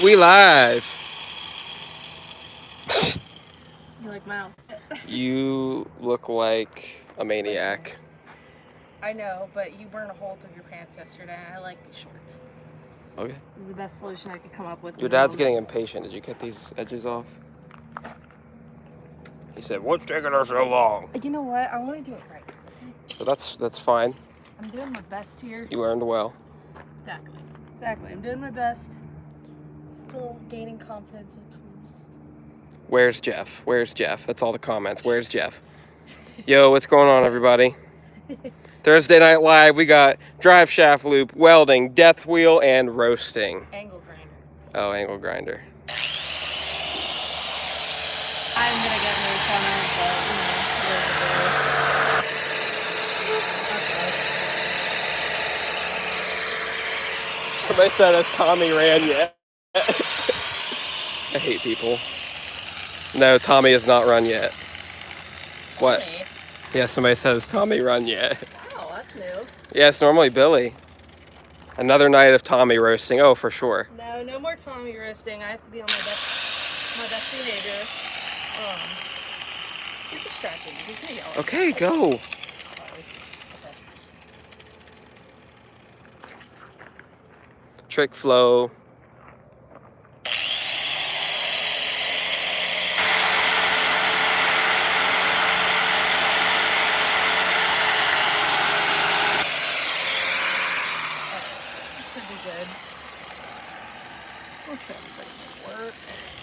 We live. You like my outfit? You look like a maniac. I know, but you burned a hole through your pants yesterday. I like these shorts. Okay. This is the best solution I could come up with. Your dad's getting impatient. Did you cut these edges off? He said, "What's taking us so long?" You know what? I want to do it right. So that's fine. I'm doing my best here. You learned well. Exactly. I'm doing my best. Still gaining confidence with tools. Where's Jeff? Where's Jeff? That's all the comments. Where's Jeff? Yo, what's going on, everybody? Thursday Night Live, we got Driveshaft Loop, welding, death wheel, and roasting. Angle grinder. Oh, angle grinder. I'm gonna get no comment, but you know, Somebody said, "Has Tommy ran yet?" I hate people. No, Tommy has not run yet. What? Tommy? Yeah, somebody said, "Has Tommy run yet?" Oh, that's new. Yeah, it's normally Billy. Another night of Tommy roasting. Oh, for sure. No more Tommy roasting. I have to be on my best behavior. You're distracting me. He's gonna yell at me. Okay, go. Okay. Trick flow. Pretty good. Okay, work.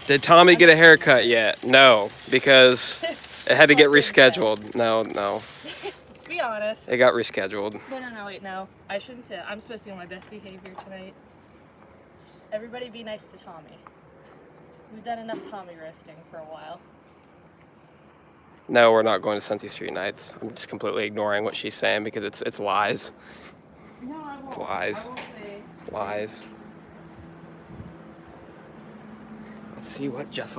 Did Tommy get a haircut yet? No, because it had to get rescheduled. No. Let's be honest. It got rescheduled. No, wait, no. I shouldn't say that. I'm supposed to be on my best behavior tonight. Everybody be nice to Tommy. We've done enough Tommy roasting for a while. No, we're not going to Sunty Street Nights. I'm just completely ignoring what she's saying because it's lies. No, I won't. It's lies. I won't say. Lies. Let's see what Jeff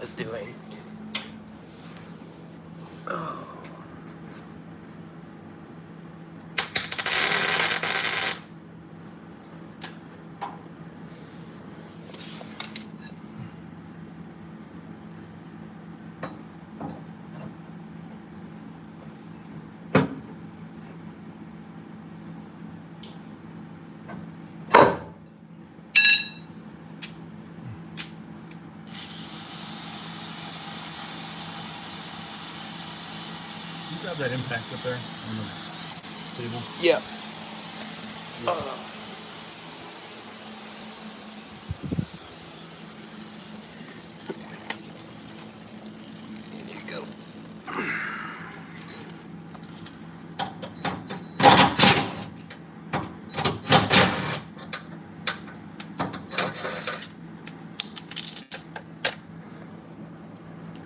is doing. Oh. You grab that impact up there on the table. Yeah. Here you go.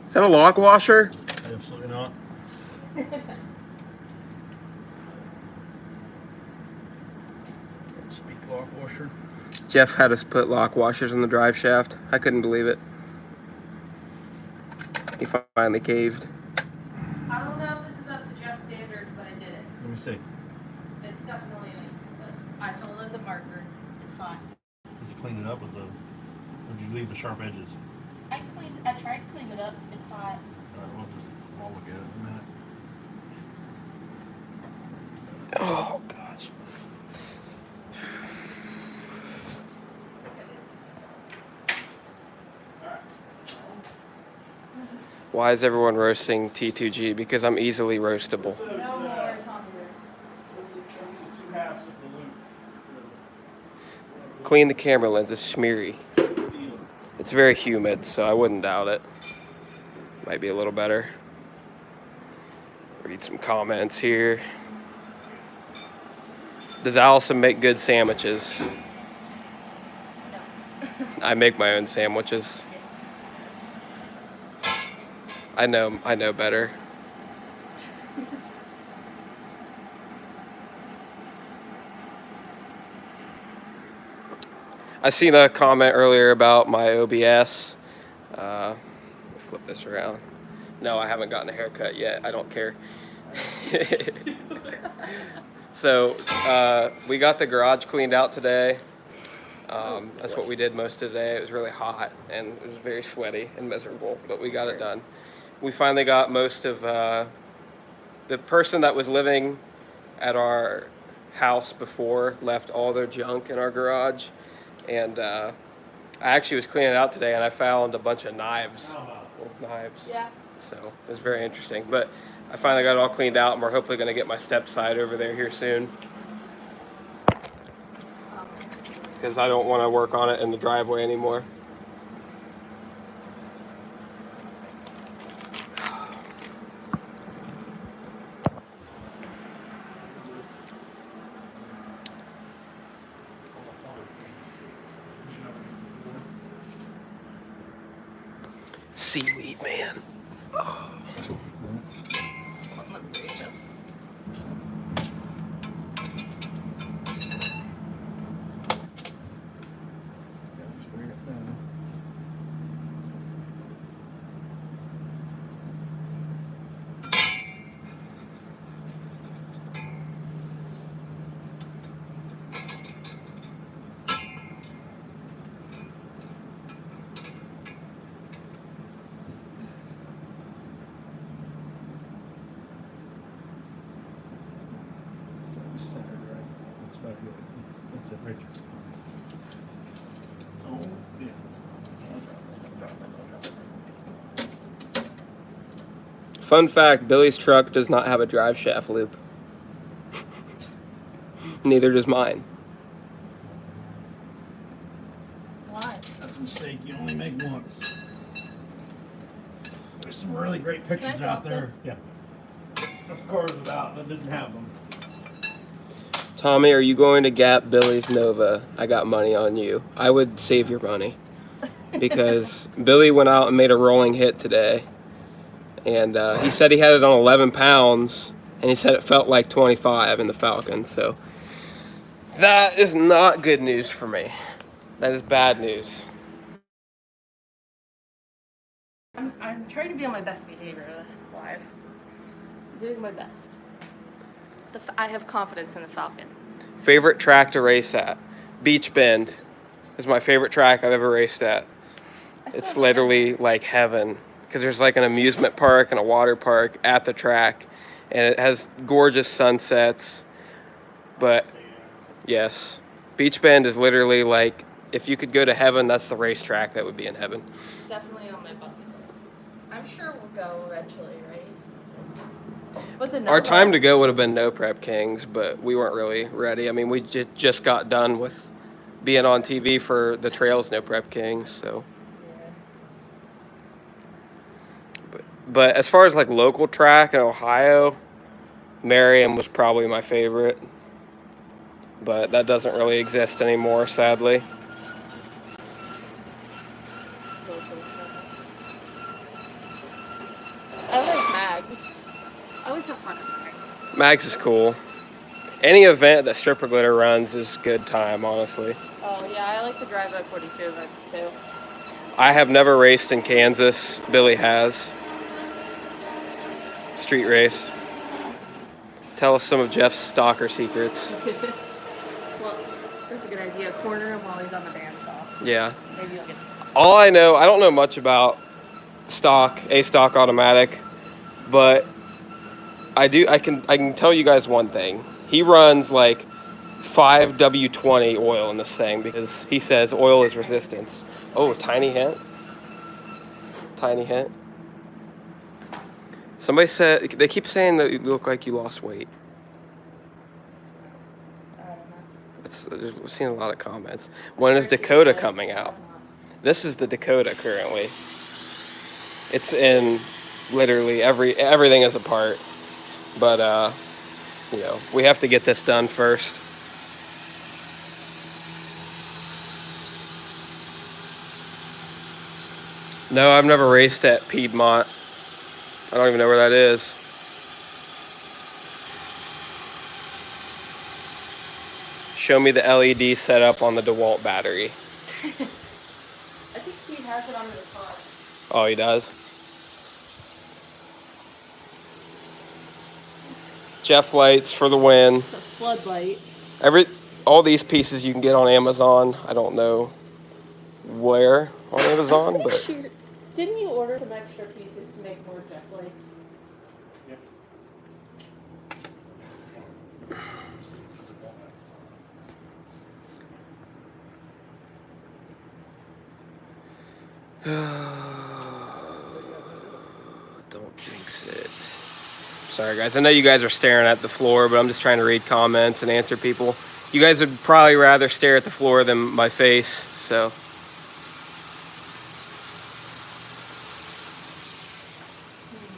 Is that a lock washer? Absolutely not. Speak lock washer. Jeff had us put lock washers in the drive shaft. I couldn't believe it. He finally caved. I don't know if this is up to Jeff's standards, but I did it. Let me see. It's definitely, but I followed the marker. It's hot. Did you clean it up with the? Or did you leave the sharp edges? I tried to clean it up. It's hot. Alright, I'll look at it in a minute. Oh gosh. Why is everyone roasting T2G? Because I'm easily roastable. No more Tommy roasting. Two halves of the loop. Clean the camera lens, it's smeary. It's very humid, so I wouldn't doubt it. Might be a little better. Read some comments here. Does Allison make good sandwiches? No. I make my own sandwiches. Yes. I know better. I seen a comment earlier about my OBS. Flip this around. No, I haven't gotten a haircut yet. I don't care. So we got the garage cleaned out today. That's what we did most of the day. It was really hot and it was very sweaty and miserable, but we got it done. We finally got most of the person that was living at our house before left all their junk in our garage, and I actually was cleaning it out today and I found a bunch of knives. Yeah. So it was very interesting, but I finally got it all cleaned out and we're hopefully going to get my step side over there here soon, because I don't want to work on it in the driveway anymore. Seaweed, man. Oh. That's it, right there. Oh, yeah. Fun fact, Billy's truck does not have a drive shaft loop. Neither does mine. Why? That's a mistake you only make once. There's some really great pictures out there. this? Yeah. Of cars without that didn't have them. Tommy, are you going to Gap Billy's Nova? I got money on you. I would save your money, because Billy went out and made a rolling hit today, and he said he had it on 11 pounds, and he said it felt like 25 in the Falcon. So that is not good news for me. That is bad news. I'm trying to be on my best behavior this live. I'm doing my best. I have confidence in the Falcon. Favorite track to race at? Beach Bend is my favorite track I've ever raced at. It's literally like heaven, because there's like an amusement park and a water park at the track, and it has gorgeous sunsets. But yes, Beach Bend is literally like, if you could go to heaven, that's the racetrack that would be in heaven. Definitely on my bucket list. I'm sure we'll go eventually, right? But Our time to go would have been No Prep Kings, but we weren't really ready. I mean, we just got done with being on TV for the Trails No Prep Kings, so. Yeah. But as far as like local track in Ohio, Merriam was probably my favorite. But that doesn't really exist anymore, sadly. I like Mags. I always have fun at Mags. Mags is cool. Any event that Stripper Glitter runs is good time, honestly. Oh yeah, I like the Drive by 42 events too. I have never raced in Kansas. Billy has. Street race. Tell us some of Jeff's stalker secrets. Well, that's a good idea. Corner him while he's on the bandsaw. Yeah. Maybe you'll get some stuff. All I know, I don't know much about stock automatic, but I can tell you guys one thing. He runs like 5 W20 oil in this thing, because he says oil is resistance. Oh, tiny hint. Tiny hint. Somebody said, they keep saying that you look like you lost weight. I don't know. We've seen a lot of comments. When is Dakota coming out? This is the Dakota currently. It's in literally everything is a part. But you know, we have to get this done first. No, I've never raced at Piedmont. I don't even know where that is. Show me the LED setup on the DeWalt battery. I think he has it under the car. Oh, he does? Jeff lights for the win. It's a floodlight. all these pieces you can get on Amazon. I don't know where on Amazon, but Sure. Didn't you order some extra pieces to make more Jeff lights? don't jinx it. Sorry, guys. I know you guys are staring at the floor, but I'm just trying to read comments and answer people. You guys would probably rather stare at the floor than my face, so.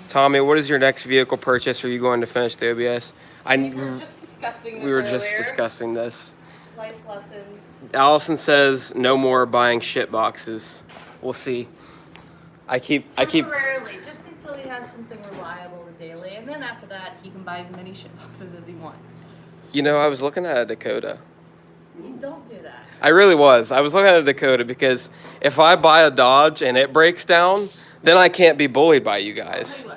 Tommy, what is your next vehicle purchase? Are you going to finish the OBS? We were just discussing this We were just earlier. discussing this. Life lessons. Allison says no more buying shit boxes. We'll see. I keep. Temporarily, just until he has something reliable daily, and then after that, he can buy as many shit boxes as he wants. You know, I was looking at a Dakota. Don't do that. I really was. I was looking at a Dakota because if I buy a Dodge and it breaks down, then I can't be bullied by you I'll guys. tell you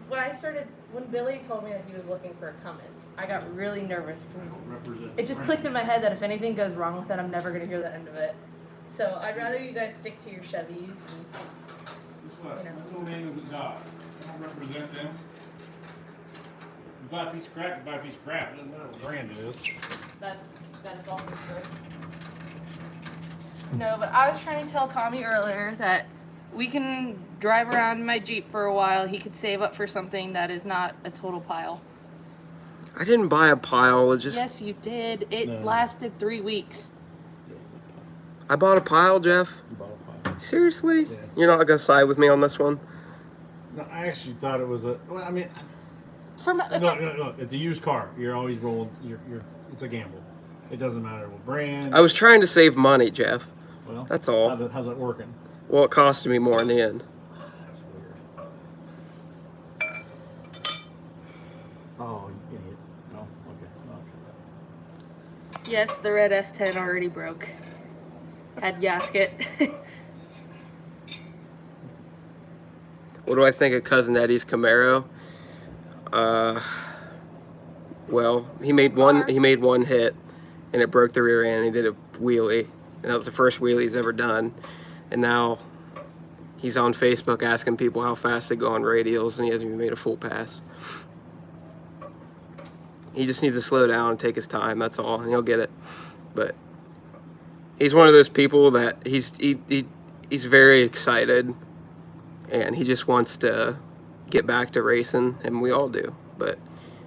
what, when Billy told me that he was looking for a Cummins, I got really nervous because it just clicked in my head that if anything goes wrong with it, I'm never gonna hear the end of it. So I'd rather you guys stick to your Chevys. And, What? you know. What little name is it Dodge? I don't represent them. You buy a piece of crap, you buy a piece of crap. It doesn't matter what brand it is. that is also true. No, but I was trying to tell Tommy earlier that we can drive around in my Jeep for a while. He could save up for something that is not a total pile. I didn't buy a pile. It just. Yes, you did. It No. lasted 3 weeks. I bought a pile, Jeff. You bought a pile. Seriously? Yeah. You're not gonna side with me on this one? No, I actually thought it was a. Well, I mean, From no. It's a used car. You're always rolling. It's a gamble. It doesn't matter what brand. I was trying to save money, Jeff. Well, That's all. How's it working? Well, it costed me more in the end. That's weird. Oh, you idiot. No, okay. Yes, the red S10 already broke. Had gasket. What do I think of Cousin Eddie's Camaro? Well, he made one hit, and it broke the rear end. He did a wheelie, and that was the first wheelie he's ever done. And now he's on Facebook asking people how fast they go on radials, and he hasn't even made a full pass. He just needs to slow down and take his time. That's all, and he'll get it. But he's one of those people that he's very excited, and he just wants to get back to racing, and we all do. But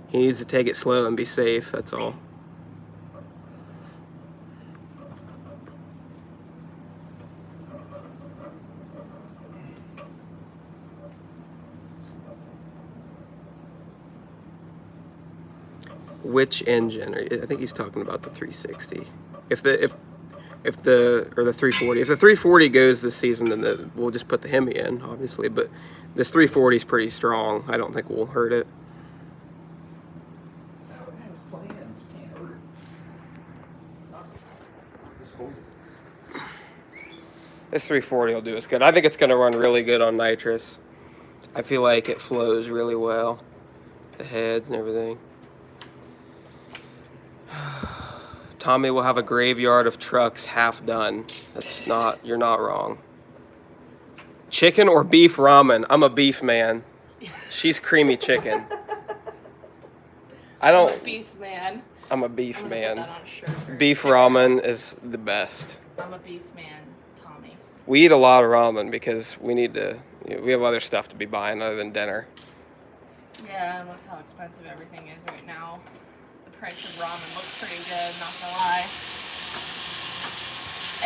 he needs to take it slow and be safe. That's all. Which engine? I think he's talking about the 360. If the 340. If the 340 goes this season, then we'll just put the Hemi in, obviously. But this 340 is pretty strong. I don't think we'll hurt it. This 340 will do us good. I think it's going to run really good on nitrous. I feel like it flows really well. The heads and everything. Tommy will have a graveyard of trucks half done. You're not wrong. Chicken or beef ramen? I'm a beef man. She's creamy chicken. I'm a beef man. I'm a beef I'm man. gonna put that on a shirt for Beef sticker. ramen is the best. I'm a beef man, Tommy. We eat a lot of ramen because we have other stuff to be buying other than dinner. Yeah, and with how expensive everything is right now, the price of ramen looks pretty good, not gonna lie.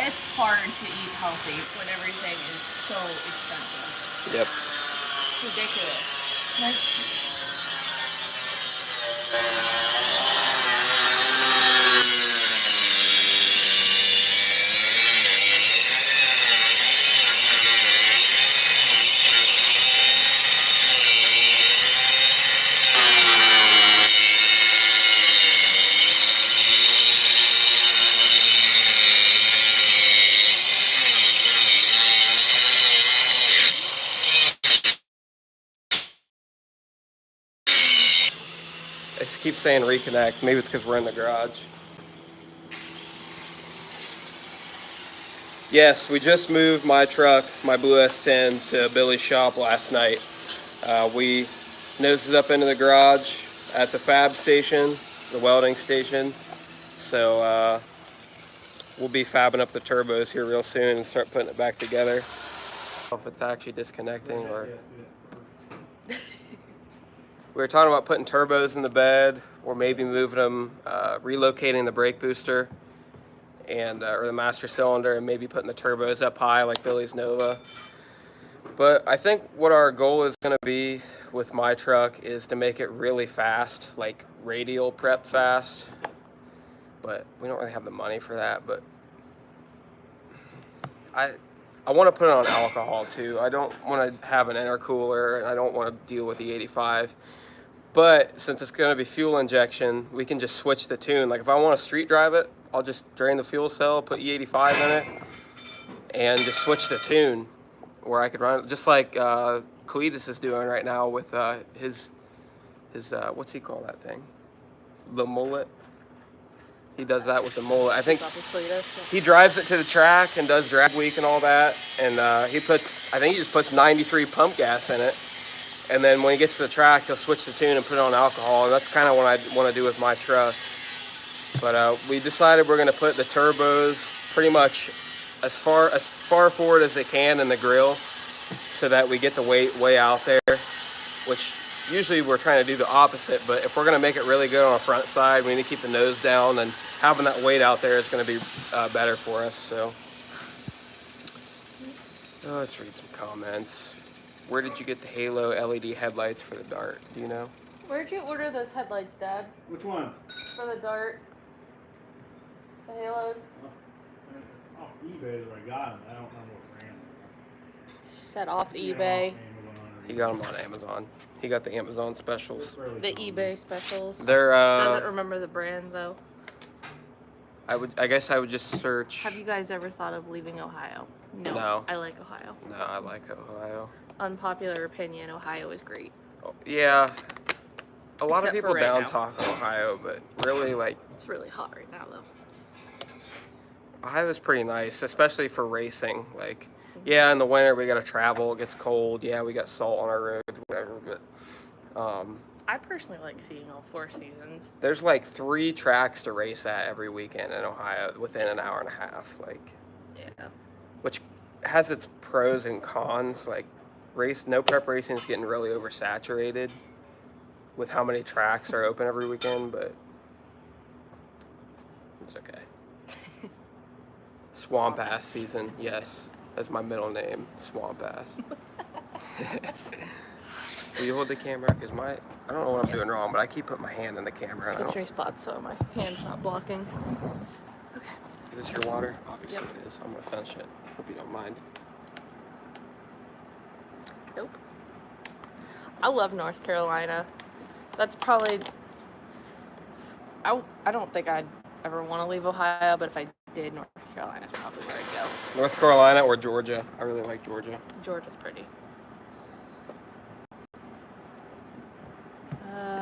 It's hard to eat healthy when everything is so expensive. Yep. It's ridiculous. I just keep saying reconnect. Maybe it's because we're in the garage. Yes, we just moved my truck, my Blue S10, to Billy's shop last night. We nosed it up into the garage at the fab station, the welding station. So we'll be fabbing up the turbos here real soon and start putting it back together. I don't know if it's actually disconnecting or... We were talking about putting turbos in the bed or maybe moving them, relocating the brake booster and or the master cylinder and maybe putting the turbos up high like Billy's Nova. But I think what our goal is going to be with my truck is to make it really fast, like radial prep fast. But we don't really have the money for that. But I want to put it on alcohol too. I don't want to have an intercooler and I don't want to deal with the 85. But since it's going to be fuel injection, we can just switch the tune. Like if I want to street drive it, I'll just drain the fuel cell, put E85 in it, and just switch the tune where I could run it. Just like Cletus is doing right now with his what's he call that thing? The mullet. He does that with the mullet. I think he drives it to the track and does drag week and all that. And I think he just puts 93 pump gas in it. And then when he gets to the track, he'll switch the tune and put it on alcohol. And that's kind of what I want to do with my truck. But we decided we're going to put the turbos pretty much as far forward as they can in the grill so that we get the weight way out there, which usually we're trying to do the opposite. But if we're going to make it really good on the front side, we need to keep the nose down, and having that weight out there is going to be better for us. So let's read some comments. Where did you get the Halo LED headlights for the Dart? Do you know? Where'd you order those headlights, Dad? Which one? For the Dart? The Halos? Off eBay is where I got them. I don't remember what brand. She said off eBay. He got them on Amazon. He got the Amazon specials. The eBay specials. They're Doesn't remember the brand though. I guess I would just search. Have you guys ever thought of leaving Ohio? No. I like Ohio. No, I like Ohio. Unpopular opinion, Ohio is great. Oh, yeah. A lot of Except people for right down now. talk Ohio, but really, like, It's really hot right now though. Ohio's pretty nice, especially for racing. Like, yeah, in the winter we gotta travel, it gets cold. Yeah, we got salt on our road, whatever. But I personally like seeing all 4 seasons. there's like 3 tracks to race at every weekend in Ohio within an hour and a half. Like, Yeah. which has its pros and cons. Like, no prep racing is getting really oversaturated with how many tracks are open every weekend, but it's okay. Swamp Ass season, yes. That's my middle name, Swamp Ass. Will you hold the camera? Because I don't know what I'm doing wrong, but I keep putting my hand in the camera. And I Switch don't, my spots so my hand's not blocking. Okay. is this your water? Obviously Yep. it is. I'm going to finish it. Hope you don't mind. Nope. I love North Carolina. That's probably... I don't think I'd ever want to leave Ohio, but if I did, North Carolina's probably where I'd go. North Carolina or Georgia? I really like Georgia. Georgia's pretty.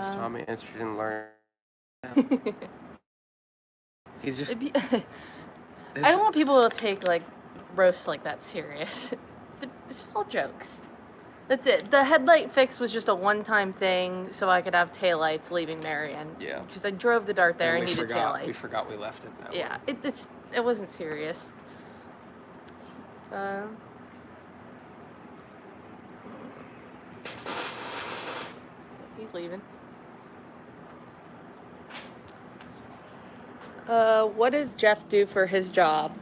Is Tommy interested in learning? He's just... I don't want people to take like roasts like that serious. It's all jokes. That's it. The headlight fix was just a one-time thing so I could have taillights leaving Marion. Yeah. Because I drove the Dart there and needed taillights. We forgot we left it. That Yeah, it wasn't serious. He's leaving. What does Jeff do for his job?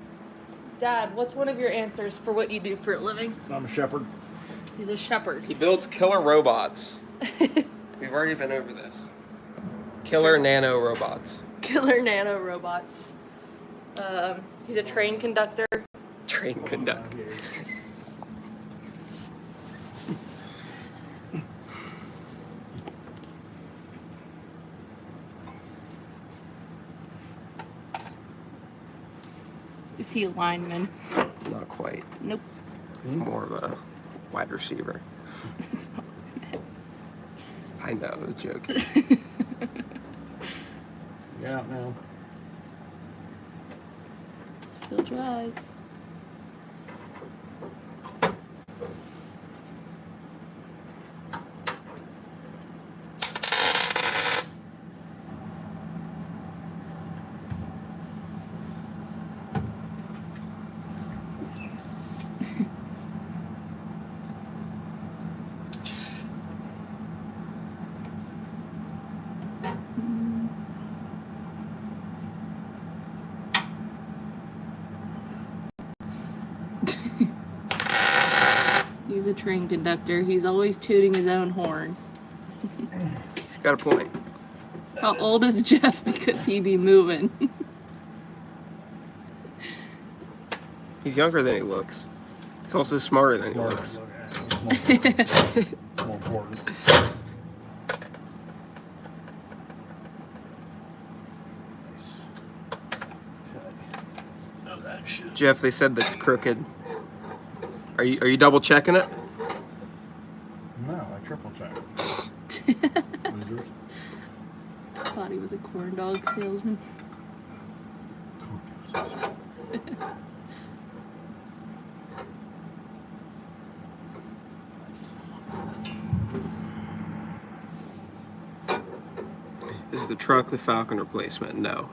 Dad, what's one of your answers for what you do for a living? I'm a shepherd. He's a shepherd. He builds killer robots. We've already been over this. Killer nano robots. Killer nano robots. He's a train conductor. Train conductor. Is he a lineman? Not quite. Nope. More of a wide receiver. It's not. I know, I was joking. Yeah, no. Still drives. a train conductor. He's always tooting his own horn. He's got a point. How old is Jeff? Because he be moving. He's younger than he looks. He's also smarter than he looks. More important. Jeff, they said that's crooked. Are you double checking it? No, I triple checked. Losers. I thought he was a corn dog salesman. Is the truck the Falcon replacement? No.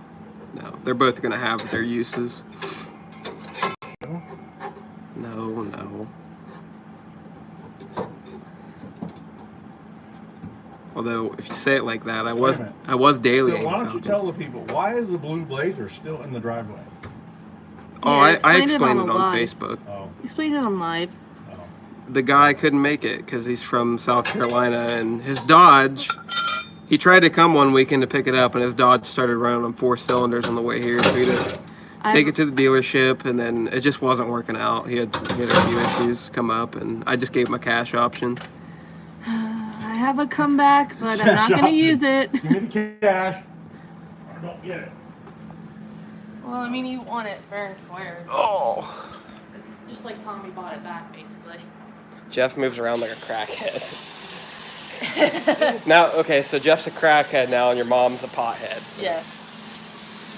No. They're both going to have their uses. No. Although, if you say it like that, I was daily. So why don't you tell the people, why is the blue Blazer still in the driveway? Oh, I explained it on Facebook. Oh. Explain it on live. Oh. The guy couldn't make it because he's from South Carolina, and his Dodge, he tried to come one weekend to pick it up, and his Dodge started running on 4 cylinders on the way here, so he had to take it to the dealership, and then it just wasn't working out. He had a few issues come up, and I just gave him a cash option. I have a comeback, but I'm not going to use it. Give me the cash. Or don't get it. Well, I mean, you want it fair and square. Oh. It's just like Tommy bought it back, basically. Jeff moves around like a crackhead. Now, okay, so Jeff's a crackhead now, and your mom's a pothead. So. Yes.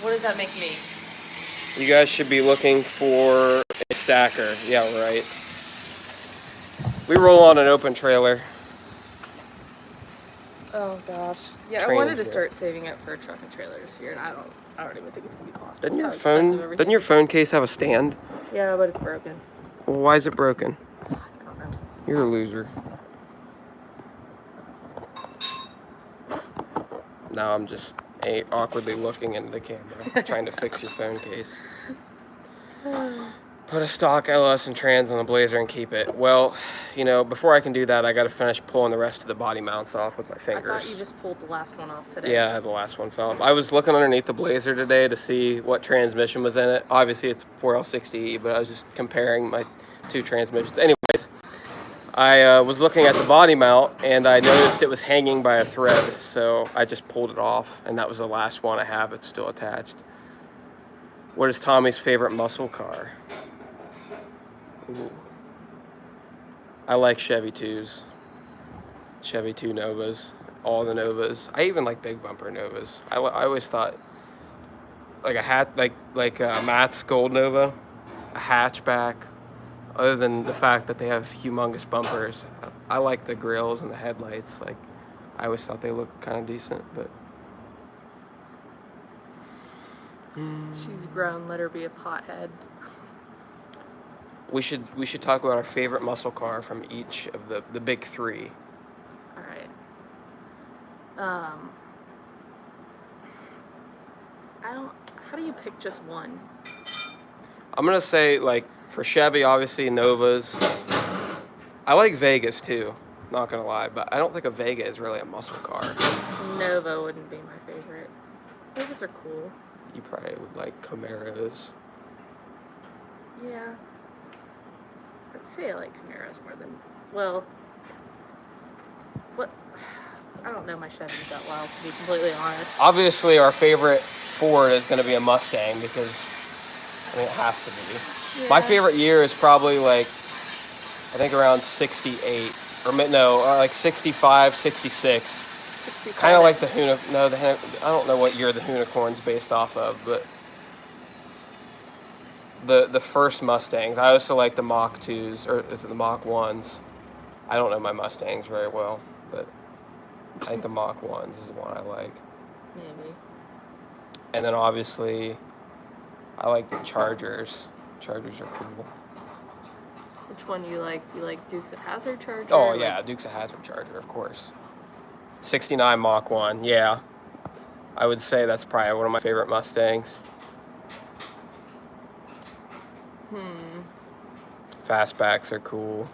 What does that make me? You guys should be looking for a stacker. Yeah, right. We roll on an open trailer. Oh gosh. Yeah, I wanted to start saving up for a truck and trailer this year, and I don't even think it's gonna be possible. Doesn't your phone case have a stand? Yeah, but it's broken. Well, why is it broken? I don't know. You're a loser. Now I'm just awkwardly looking into the camera, trying to fix your phone case. Put a stock LS and trans on the Blazer and keep it. Well, you know, before I can do that, I got to finish pulling the rest of the body mounts off with my fingers. I thought you just pulled the last one off today. Yeah, the last one fell off. I was looking underneath the Blazer today to see what transmission was in it. Obviously, it's 4L60E, but I was just comparing my 2 transmissions. Anyways, I was looking at the body mount, and I noticed it was hanging by a thread, so I just pulled it off, and that was the last one I have. It's still attached. What is Tommy's favorite muscle car? Ooh. I like Chevy 2s. Chevy 2 Novas. All the Novas. I even like big bumper Novas. I always thought like a Matt's Gold Nova, a hatchback. Other than the fact that they have humongous bumpers, I like the grills and the headlights. Like, I always thought they looked kind of decent, but. She's grown. Let her be a pothead. We should talk about our favorite muscle car from each of the big 3. All right. How do you pick just one? I'm gonna say, like, for Chevy, obviously Novas. I like Vegas too, not gonna lie, but I don't think a Vega is really a muscle car. Nova wouldn't be my favorite. Novas are cool. You probably would like Camaros. Yeah. I'd say I like Camaros more than, well, what? I don't know my Chevys that well, to be completely honest. Obviously, our favorite Ford is gonna be a Mustang because, I mean, it has to be. Yeah. My favorite year is probably like, I think around 68, or no, like 65, 66. Kind of like the I don't know what year the Unicorn's based off of, but the first Mustangs. I also like the Mach 2s, or is it the Mach 1s? I don't know my Mustangs very well, but I think the Mach 1s is the one I like. Maybe. And then obviously, I like the Chargers. Chargers are cool. Which one do you like? Do you like Dukes of Hazzard Charger? Oh yeah, Dukes of Hazzard Charger, of course. 69 Mach 1, yeah. I would say that's probably one of my favorite Mustangs. Fastbacks are cool.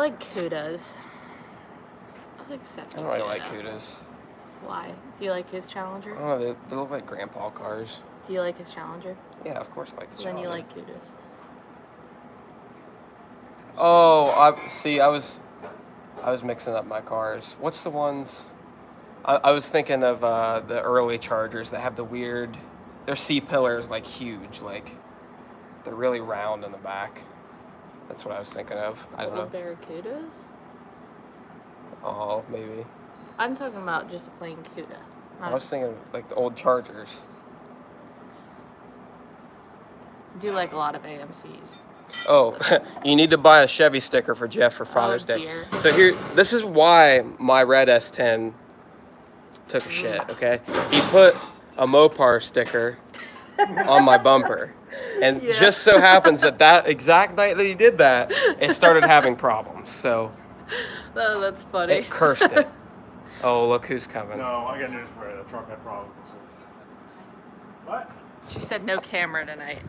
like Kudas. I'll accept I don't really like Kudas. Why? Do you like his Challenger? I don't know, they look like grandpa cars. Do you like his Challenger? Yeah, of course I like the Then Challenger. you like Kudas. Oh, I was mixing up my cars. What's the ones? I was thinking of the early Chargers that have the weird. Their C-pillar like huge, like they're really round in the back. That's what I was thinking of. I don't know. Barracudas? Oh, maybe. I'm talking about just a plain Cuda. I was thinking like the old Chargers. Do like a lot of AMCs. Oh, you need to buy a Chevy sticker for Jeff for Father's Day. Dear. So this is why my red S10 took a shit, okay? He put a Mopar sticker on my bumper. And just so happens that exact night that he did that, it started having problems. So Oh, that's funny. it cursed it. Oh, look who's coming. No, I got news for you. The truck had problems. What? She said no camera tonight.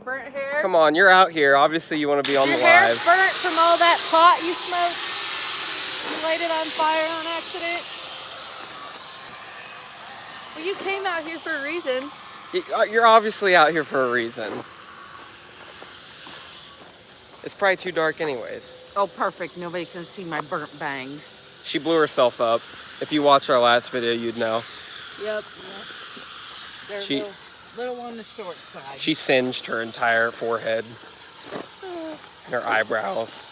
Burnt hair? Come on, you're out here. Obviously, you want to be on Your the hair's live. burnt from all that pot you smoked? You light it on fire on accident? Well, you came out here for a reason. You're obviously out here for a reason. It's probably too dark anyways. Oh, perfect. Nobody can see my burnt bangs. She blew herself up. If you watched our last video, you'd know. Yep. They're She- little on the short side. She singed her entire forehead and her eyebrows.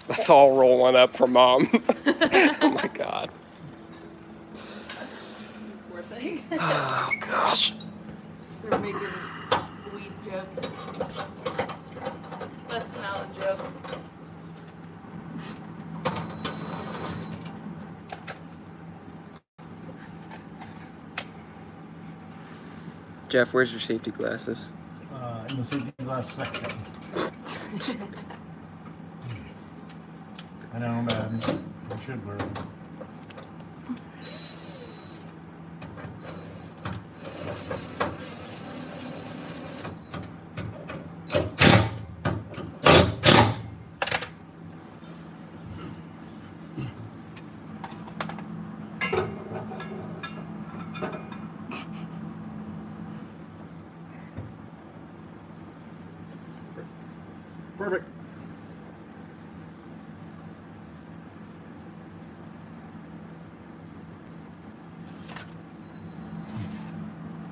That's all rolling up for Mom. Oh my God. Poor thing. Oh gosh. They're making weed jokes. That's not a joke. Jeff, where's your safety glasses? In the safety glass section. I know, man. I should wear them. Perfect.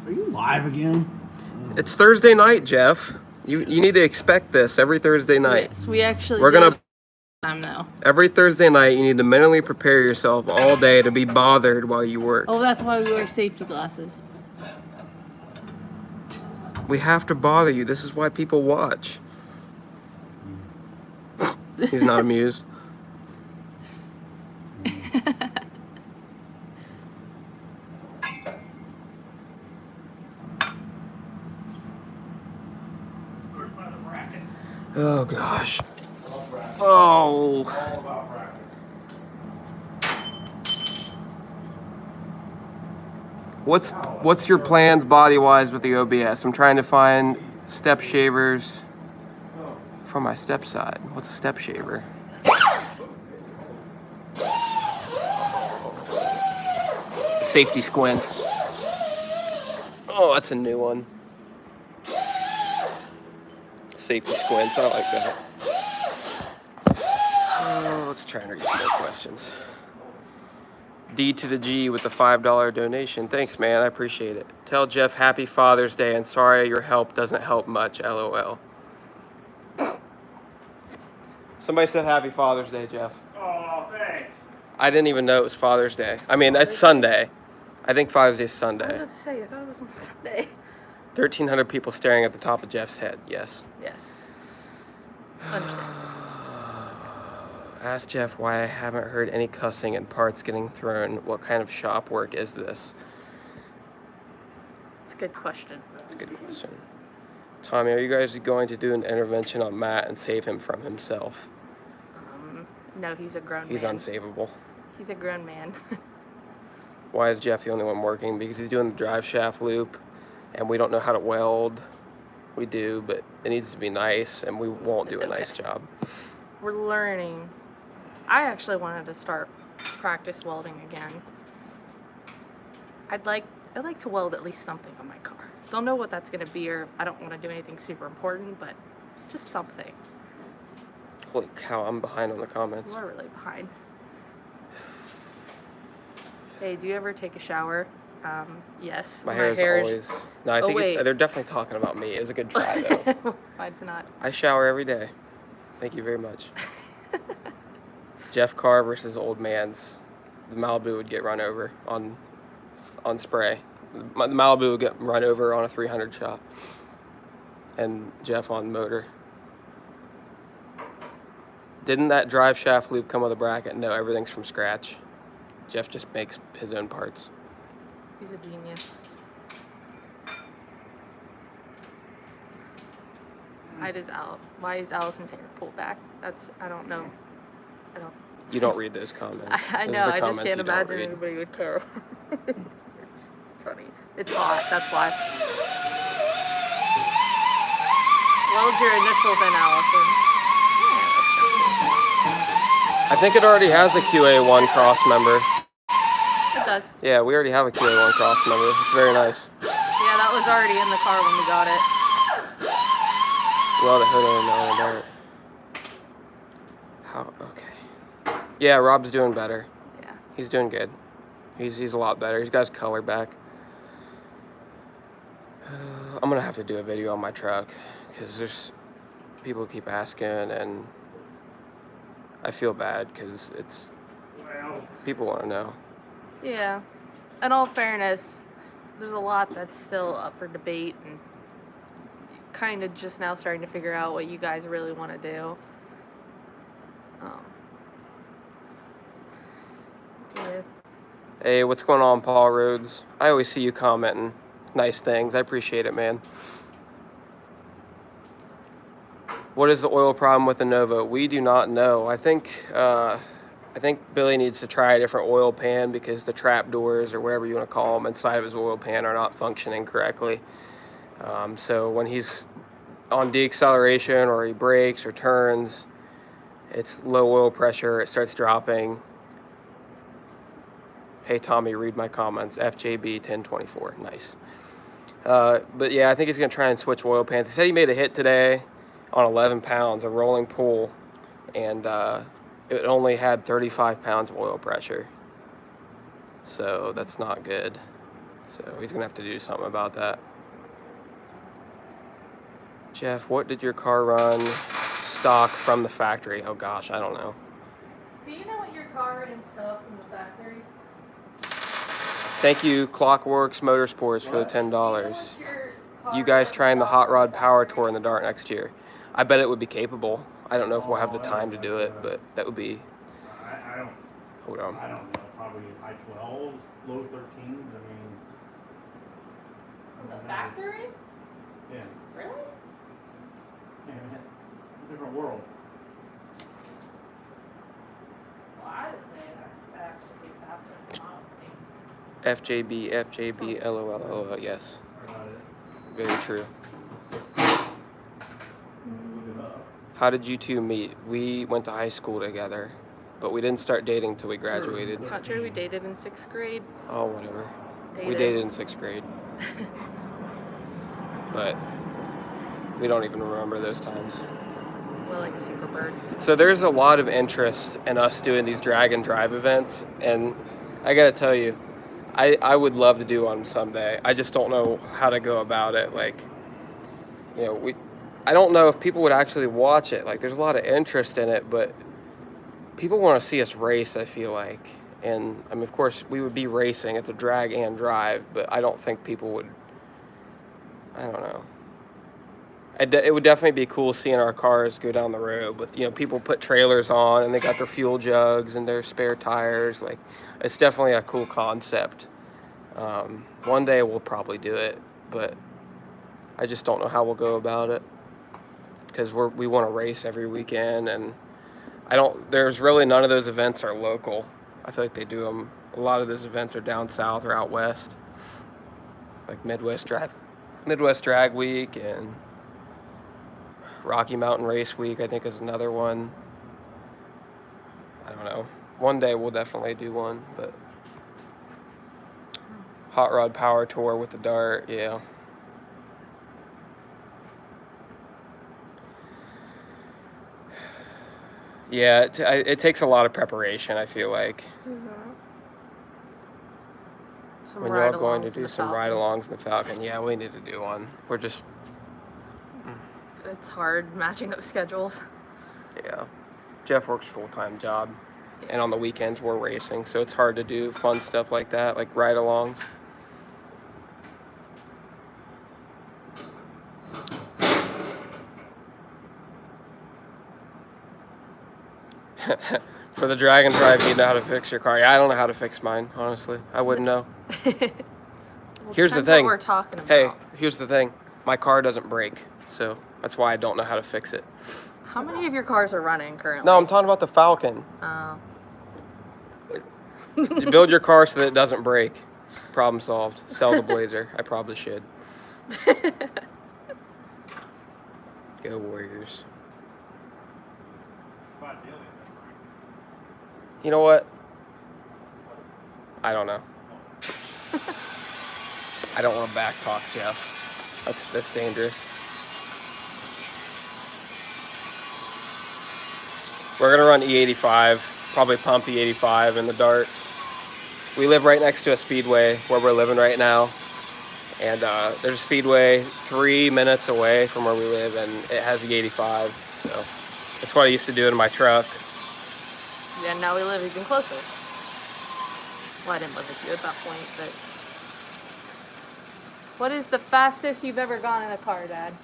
Are you live again? It's Thursday night, Jeff. You need to expect this every Thursday night. Yes, we actually We're gonna time now. every Thursday night. You need to mentally prepare yourself all day to be bothered while you work. Oh, that's why we wear safety glasses. We have to bother you. This is why people watch. He's not amused. Oh gosh. Oh. What's your plans body-wise with the OBS? I'm trying to find step shavers for my step side. What's a step shaver? Safety squints. Oh, that's a new one. Safety squints. I like that. Oh, let's try and read some more questions. D to the G with the $5 donation. Thanks, man. I appreciate it. Tell Jeff Happy Father's Day and sorry your help doesn't help much. LOL. Somebody said Happy Father's Day, Jeff. Oh, thanks. I didn't even know it was Father's Day. I mean, it's Sunday. I think Father's Day is I was Sunday. about to say, I thought it was on Sunday. 1,300 people staring at the top of Jeff's head. Yes. Yes. Understand. Ask Jeff why I haven't heard any cussing and parts getting thrown. What kind of shop work is this? It's a good question. That's a good question. Tommy, are you guys going to do an intervention on Matt and save him from himself? No, he's a grown He's man. unsavable. He's a grown man. Why is Jeff the only one working? Because he's doing the drive shaft loop, and we don't know how to weld. We do, but it needs to be nice, and we won't do a nice job. We're learning. I actually wanted to start practice welding again. I'd like to weld at least something on my car. Don't know what that's gonna be, or I don't want to do anything super important, but just something. Holy cow, I'm behind on the comments. You are really behind. Hey, do you ever take a shower? Yes. My hair is always... No, I think they're definitely talking about me. It was a good try, though. Mine's not. I shower every day. Thank you very much. Jeff Carr versus old man's. The Malibu would get run over on spray. The Malibu would get run over on a 300 shot. And Jeff on motor. Didn't that drive shaft loop come with a bracket? No, everything's from scratch. Jeff just makes his own parts. He's a genius. Why is Allison's hair pulled back? I don't know. You don't read those comments. I know, I just can't imagine anybody would care. It's funny. It's hot, that's why. Weld your initials in, Allison. I think it already has a QA1 cross member. It does. Yeah, we already have a QA1 cross member. It's very nice. Yeah, that was already in the car when we got it. Well, the hood on it. How? Okay. Yeah, Rob's doing better. Yeah. He's doing good. He's a lot better. He's got his color back. I'm gonna have to do a video on my truck because there's people keep asking, and I feel bad because people want to know. Yeah. In all fairness, there's a lot that's still up for debate, and kind of just now starting to figure out what you guys really want to do. Yeah. Hey, what's going on, Paul Rhodes? I always see you commenting nice things. I appreciate it, man. What is the oil problem with the Nova? We do not know. I think Billy needs to try a different oil pan because the trap doors, or whatever you want to call them, inside of his oil pan are not functioning correctly. So when he's on deacceleration or he brakes or turns, it's low oil pressure, it starts dropping. Hey Tommy, read my comments. FJB 1024, nice. But yeah, I think he's gonna try and switch oil pans. He said he made a hit today on 11 pounds, a rolling pull, and it only had 35 pounds of oil pressure. So that's not good. So he's gonna have to do something about that. Jeff, what did your car run stock from the factory? Oh gosh, I don't know. Do you know what your car ran stock from the factory? Thank you, Clockworks Motorsports, for the $10. You guys trying the Hot Rod Power Tour in the Dart next year. I bet it would be capable. I don't know if we'll have the time to do it, but that would be... I don't... Hold on. I don't know. Probably high 12s, low 13s. I mean... From the factory? Yeah. Really? Yeah, man. Different world. Well, I would say that's actually faster than Model 3. FJB, LOL, yes. Very true. How did you two meet? We went to high school together, but we didn't start dating until we graduated. It's not true, we dated in 6th grade. Oh, whatever. We dated in 6th grade. But we don't even remember those times. We're like super birds. So there's a lot of interest in us doing these drag and drive events, and I gotta tell you, I would love to do one someday. I just don't know how to go about it. Like, you know, I don't know if people would actually watch it. Like, there's a lot of interest in it, but people want to see us race, I feel like. And, I mean, of course, we would be racing. It's a drag and drive, but I don't think people would, I don't know. It would definitely be cool seeing our cars go down the road with, you know, people put trailers on and they got their fuel jugs and their spare tires. Like, it's definitely a cool concept. One day we'll probably do it, but I just don't know how we'll go about it because we want to race every weekend, and there's really none of those events are local. I feel like they do them. A lot of those events are down south or out west, like Midwest Drag Week and Rocky Mountain Race Week, I think, is another one. I don't know. One day we'll definitely do one, but Hot Rod Power Tour with the Dart, yeah. Yeah, it takes a lot of preparation, I feel like. When you're all going to do some ride-alongs in the Falcon. Yeah, we need to do one. We're just... It's hard matching up schedules. Yeah. Jeff works a full-time job. And on the weekends we're racing, so it's hard to do fun stuff like that, like ride-alongs. For the drag and drive, you know how to fix your car. Yeah, I don't know how to fix mine, honestly. I wouldn't know. Well, Here's the thing. What we're talking about. Hey, here's the thing. My car doesn't break, so that's why I don't know how to fix it. How many of your cars are running currently? No, I'm talking about the Falcon. Oh. You build your car so that it doesn't break. Problem solved. Sell the Blazer. I probably should. Go Warriors. You know what? I don't know. I don't want to back talk Jeff. That's dangerous. We're gonna run E85, probably pump E85 in the Dart. We live right next to a speedway where we're living right now, and there's a speedway 3 minutes away from where we live, and it has E85. So that's what I used to do in my truck. Yeah, now we live even closer. Well, I didn't live with you at that point, but... What is the fastest you've ever gone in a car, Dad?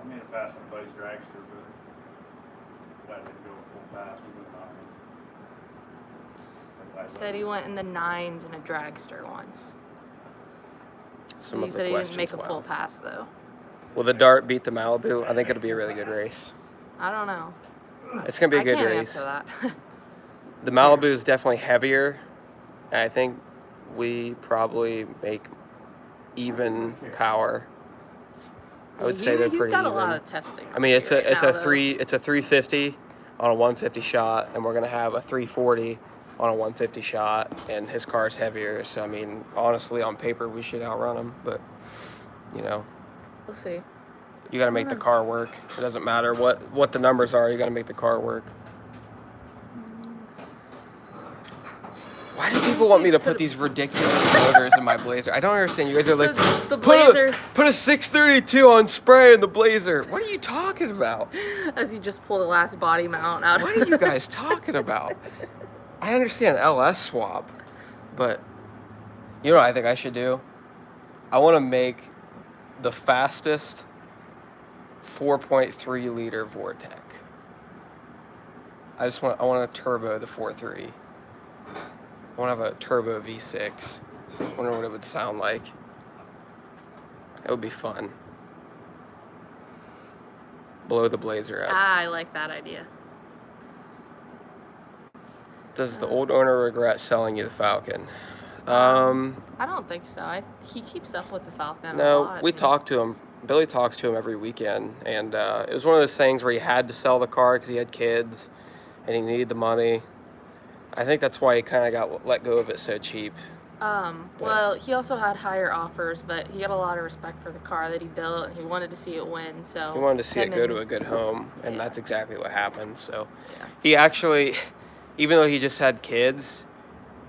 I made it past somebody's dragster, but I didn't go full pass with the nines. Said he went in the 9s in a dragster once. Some He of said the he didn't questions, make a wow. full pass, though. Will the Dart beat the Malibu? I think it'll be a really good race. I don't know. It's gonna be a good I can't race. answer that. The Malibu is definitely heavier. And I think we probably make even power. I would say they're pretty even. He's got a lot of testing. I mean, it's a 350 on a 150 shot, and we're gonna have a 340 on a 150 shot, and his car's heavier. So I mean, honestly, on paper we should outrun him, but you know. We'll see. You got to make the car work. It doesn't matter what the numbers are. You got to make the car work. Why do people want me to put these ridiculous motors in my Blazer? I don't understand. You guys are like, the Blazer. Put a 632 on spray in the Blazer. What are you talking about? As you just pull the last body mount out. What are you guys talking about? I understand LS swap, but you know what I think I should do? I want to make the fastest 4.3 liter Vortec. I want to turbo the 4.3. I want to have a turbo V6. I wonder what it would sound like. It would be fun. Blow the Blazer up. I like that idea. Does the old owner regret selling you the Falcon? I don't think so. He keeps up with the Falcon a lot. We talk to him. Billy talks to him every weekend, and it was one of those things where he had to sell the car because he had kids, and he needed the money. I think that's why he kind of got let go of it so cheap. Well, he also had higher offers, but he had a lot of respect for the car that he built, and he wanted to see it win. So he wanted to see it go to a good home, and that's exactly what happened. So yeah. He actually, even though he just had kids,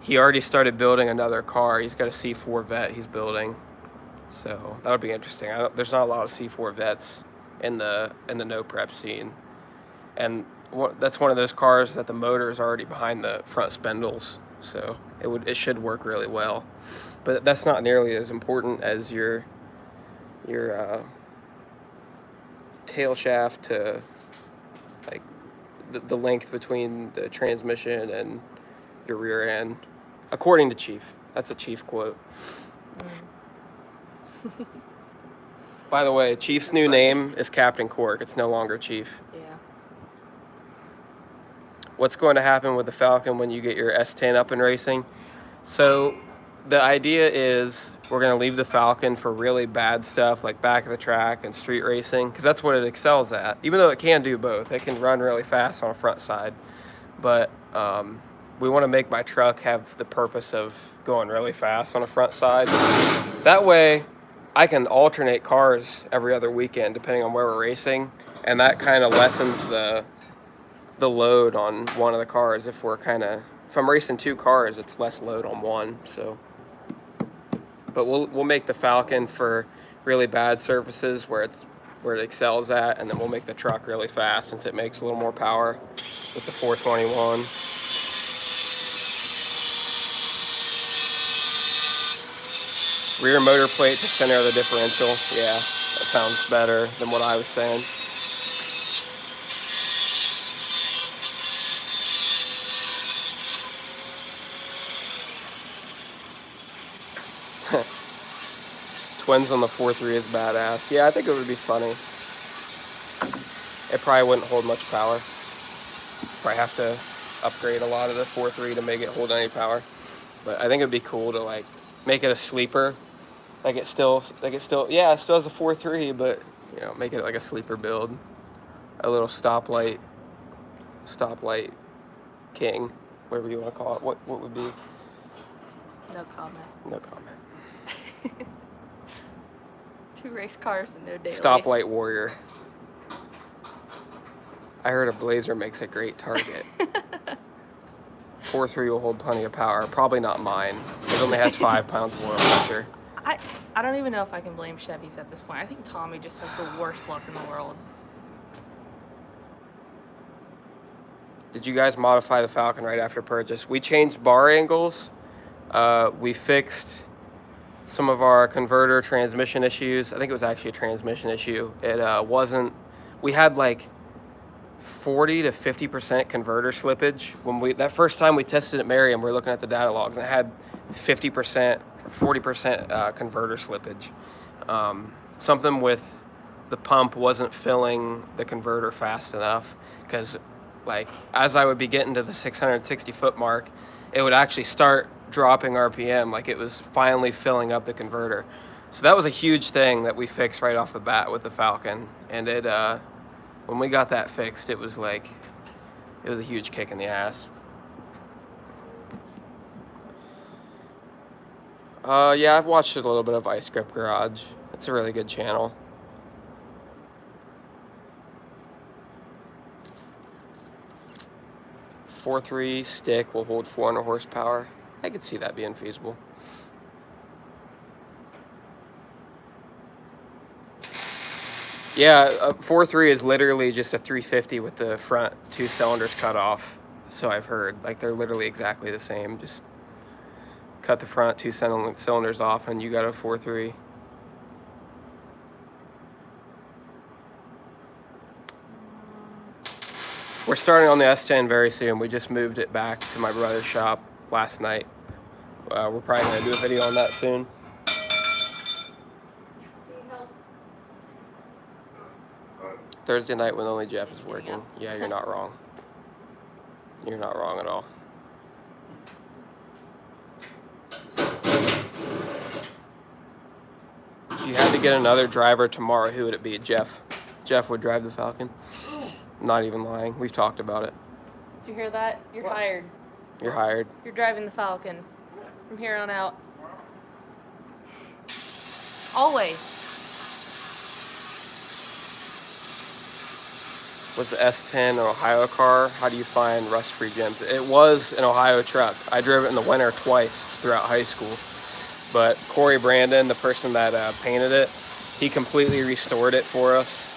he already started building another car. He's got a C4 Vet he's building, so that would be interesting. There's not a lot of C4 Vets in the no prep scene, and that's one of those cars that the motor is already behind the front spindles, so it should work really well. But that's not nearly as important as your tail shaft to like the length between the transmission and your rear end, according to Chief. That's a Chief quote. By the way, Chief's new name is Captain Cork. It's no longer Chief. Yeah. What's going to happen with the Falcon when you get your S10 up and racing? So the idea is we're going to leave the Falcon for really bad stuff like back of the track and street racing, because that's what it excels at, even though it can do both. It can run really fast on the front side, but we want to make my truck have the purpose of going really fast on the front side. That way I can alternate cars every other weekend depending on where we're racing, and that kind of lessens the load on one of the cars. If I'm racing 2 cars, it's less load on one. So, but we'll make the Falcon for really bad surfaces where it excels at, and then we'll make the truck really fast since it makes a little more power with the 421. Rear motor plate to center of the differential. Yeah, that sounds better than what I was saying. Twins on the 4.3 is badass. Yeah, I think it would be funny. It probably wouldn't hold much power. Probably have to upgrade a lot of the 4.3 to make it hold any power. But I think it'd be cool to like make it a sleeper. It still has a 4.3, but you know, make it like a sleeper build. A little stoplight king, whatever you want to call it. What would be? No comment. No comment. 2 race cars and no daily. Stoplight warrior. I heard a Blazer makes a great target. 4.3 will hold plenty of power. Probably not mine. It only has 5 pounds of oil pressure. I don't even know if I can blame Chevys at this point. I think Tommy just has the worst luck in the world. Did you guys modify the Falcon right after purchase? We changed bar angles. We fixed some of our converter transmission issues. I think it was actually a transmission issue. It wasn't. We had like 40 to 50% converter slippage. That first time we tested at Merriam, we were looking at the data logs, and it had 50% or 40% converter slippage. Something with the pump wasn't filling the converter fast enough, because like as I would be getting to the 660 foot mark, it would actually start dropping RPM, like it was finally filling up the converter. So that was a huge thing that we fixed right off the bat with the Falcon, and it when we got that fixed, it was a huge kick in the ass. Yeah, I've watched a little bit of Ice Grip Garage. It's a really good channel. A 4.3 stick will hold 400 horsepower. I could see that being feasible. Yeah, a 4.3 is literally just a 350 with the front 2 cylinders cut off. So I've heard. Like, they're literally exactly the same. Just cut the front 2 cylinders off and you got a 4.3. We're starting on the S10 very soon. We just moved it back to my brother's shop last night. We're probably going to do a video on that soon. Thursday night when only Jeff is working. Yeah, you're not wrong. You're not wrong at all. If you had to get another driver tomorrow, who would it be? Jeff. Jeff would drive the Falcon. I'm not even lying. We've talked about it. Did you hear that? You're hired. You're hired. You're driving the Falcon from here on out. Always. Was the S10 an Ohio car? How do you find rust-free gems? It was an Ohio truck. I drove it in the winter twice throughout high school. But Corey Brandon, the person that painted it, he completely restored it for us.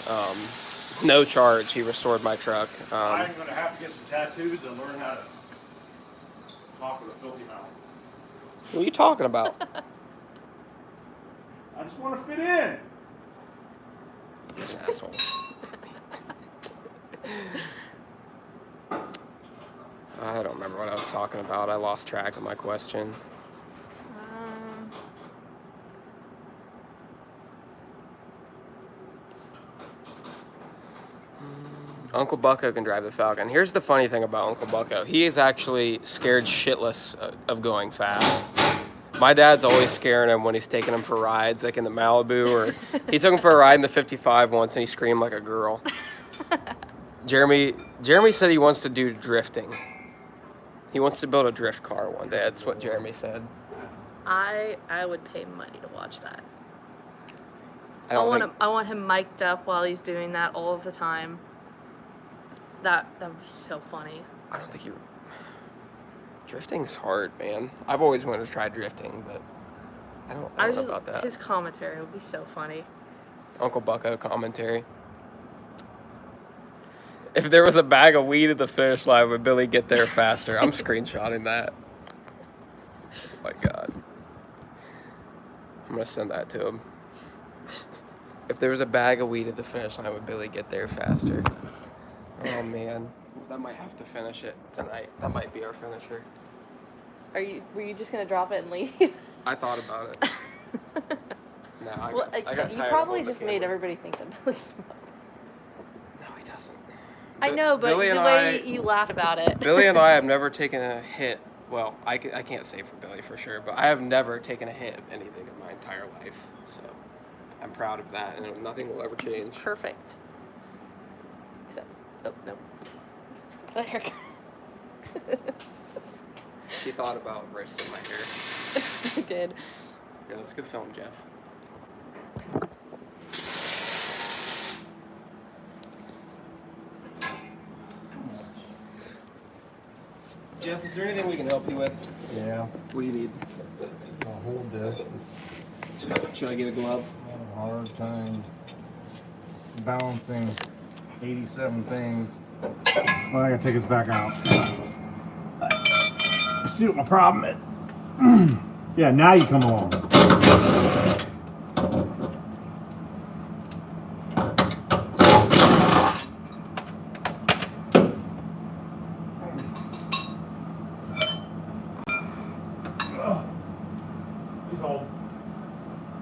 No charge, he restored my truck. I'm going to have to get some tattoos and learn how to talk with a filthy mouth. What are you talking about? I just want to fit in. Asshole. I don't remember what I was talking about. I lost track of my question. Uncle Bucko can drive the Falcon. Here's the funny thing about Uncle Bucko. He is actually scared shitless of going fast. My dad's always scaring him when he's taking him for rides, like in the Malibu, or he took him for a ride in the 55 once and he screamed like a girl. Jeremy said he wants to do drifting. He wants to build a drift car one day. That's what Jeremy said. I would pay money to watch that. I want him mic'd up while he's doing that all of the time. That would be so funny. I don't think he. Drifting's hard, man. I've always wanted to try drifting, but I don't know about that. His commentary would be so funny. Uncle Bucko commentary. If there was a bag of weed at the finish line, would Billy get there faster? I'm screenshotting that. Oh my God. I'm gonna send that to him. If there was a bag of weed at the finish line, would Billy get there faster? Oh man, that might have to finish it tonight. That might be our finisher. Were you just gonna drop it and leave? I thought about it. No, I got you tired probably of holding just the made camera. everybody think that Billy smokes. No, he doesn't. I know, but Billy the and way you laughed about it. Billy and I have never taken a hit. Well, I can't say for Billy for sure, but I have never taken a hit of anything in my entire life. So I'm proud of that, and nothing will ever change. It's perfect. Except, oh no, except for that haircut. She thought about roasting my hair. I did. Yeah, let's go film, Jeff. Jeff, is there anything we can help you with? Yeah, What do you need? I'll hold this. Should I get a glove? It's a hard time balancing 87 things. Well, I gotta take this back out. Let's see what my problem is. Yeah, now you come along. Please hold.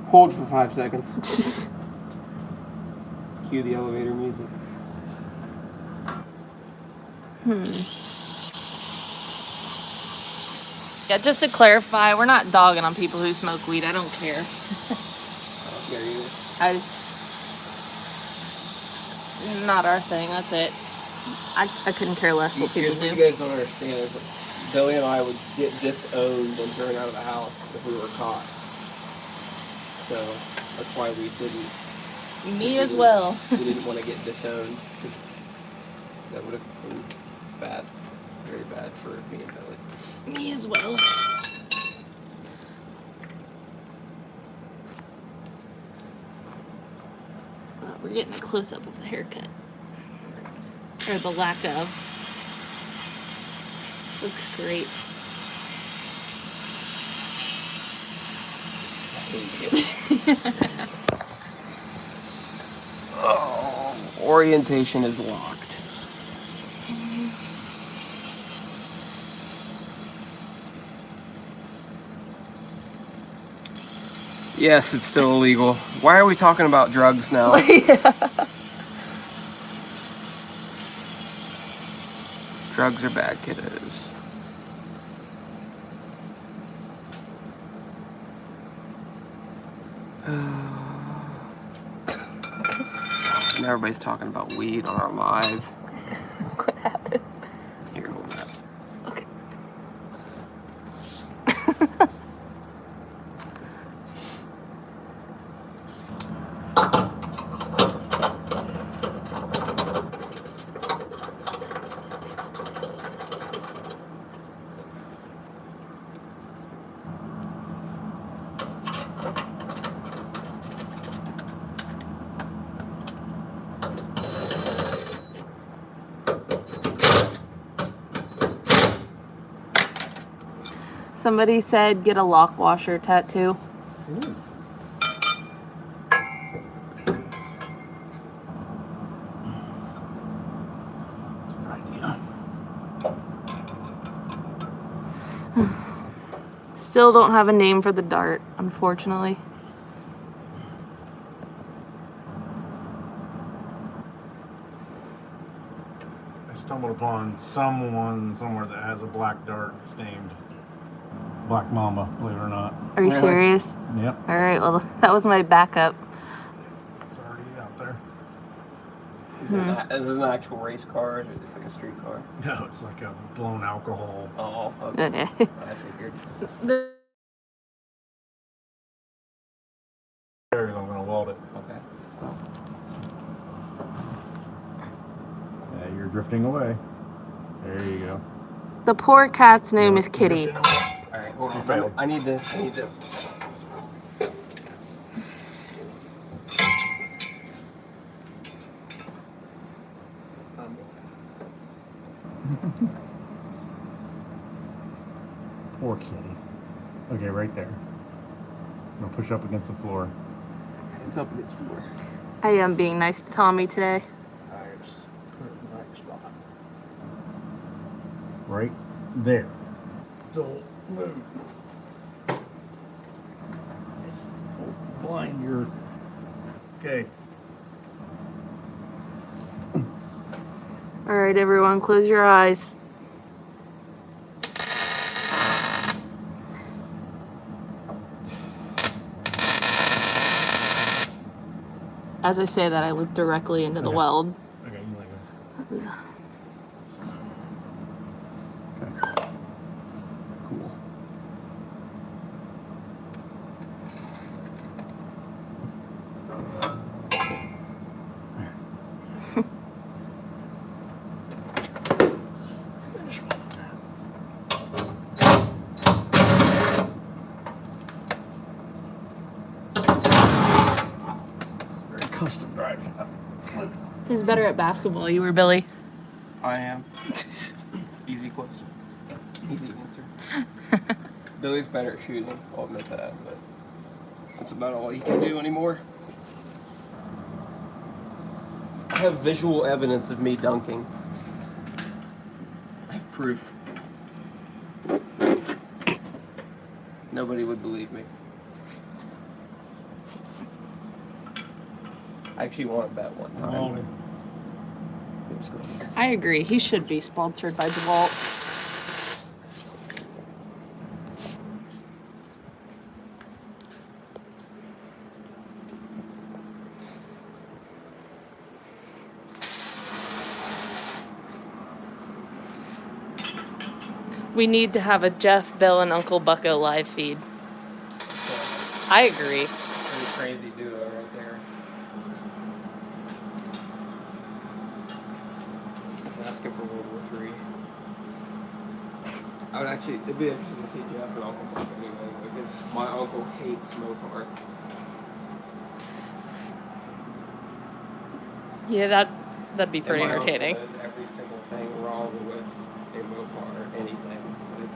Hold for 5 seconds. Cue the elevator music. Yeah, just to clarify, we're not dogging on people who smoke weed. I don't care. Here you go. Not our thing. That's it. I couldn't care less what people Here's what do. you guys don't understand is that Billy and I would get disowned and thrown out of the house if we were caught. So that's why we didn't. Me as well. We didn't want to get disowned. That would have been bad. Very bad for me and Billy. Me as well. We're getting a close up of the haircut. Or the lack of. Looks great. Oh, orientation is locked. Yes, it's still illegal. Why are we talking about drugs now? Drugs are bad, kiddos. And everybody's talking about weed on our live. What happened? Here, hold that. Okay. Somebody said get a lock washer tattoo. Still don't have a name for the dart, unfortunately. stumbled upon someone somewhere that has a black dart stained Black Mamba, believe it or not. Are you serious? Yep. All right, well, that was my backup. It's already out there. Is it an actual race car or is it just like a street car? No, it's like a blown alcohol. Oh, okay. I figured. I'm going to weld it. Okay. Yeah, you're drifting away. There you go. The poor cat's name is Kitty. All right, hold on. failed. I need to. Poor kitty. Okay, right there. I'm going to push up against the floor. It's up against the floor. I am being nice to Tommy today. Alright, just put it in the right spot. Right there. Don't move. Blind your. Okay. All right, everyone, close your eyes. As I say that, I look directly into the weld. Okay, you like it. Okay. Cool. Finish welding that. It's very custom driving. Who's better at basketball, you or Billy? I am. It's an easy question. Easy answer. Billy's better at shooting, I'll admit that, but that's about all he can do anymore. I have visual evidence of me dunking. I have proof. Nobody would believe me. I actually won a bet one time. but- Let's go here. I agree. He should be sponsored by DeWalt. We need to have a Jeff, Bill, and Uncle Bucko live feed. I agree. Pretty crazy duo right there. Let's ask him for World War III. I would actually, it'd be interesting to see Jeff and Uncle Buck anyway, because my uncle hates Mopar. Yeah, that'd be pretty And my entertaining. Uncle does every single thing wrong with a Mopar or anything. Like,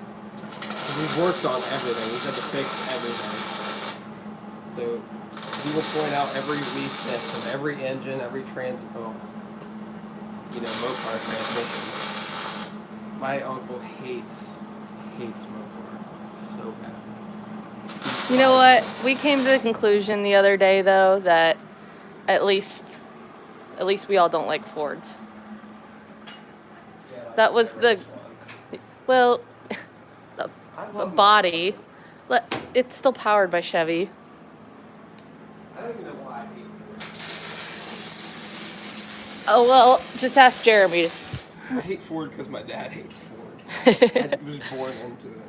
'cause we've worked on everything. We've had to fix everything. So he will point out every weakness of every engine, every Mopar transmission. My uncle hates Mopar so bad. You know what? We came to the conclusion the other day, though, that at least we all don't like Fords. Yeah, like That was every the- one. Well, I the love body, it's still powered by Chevy. I don't even know why I hate Ford. Oh, well, just ask Jeremy. I hate Ford because my dad hates Ford. I was born into it.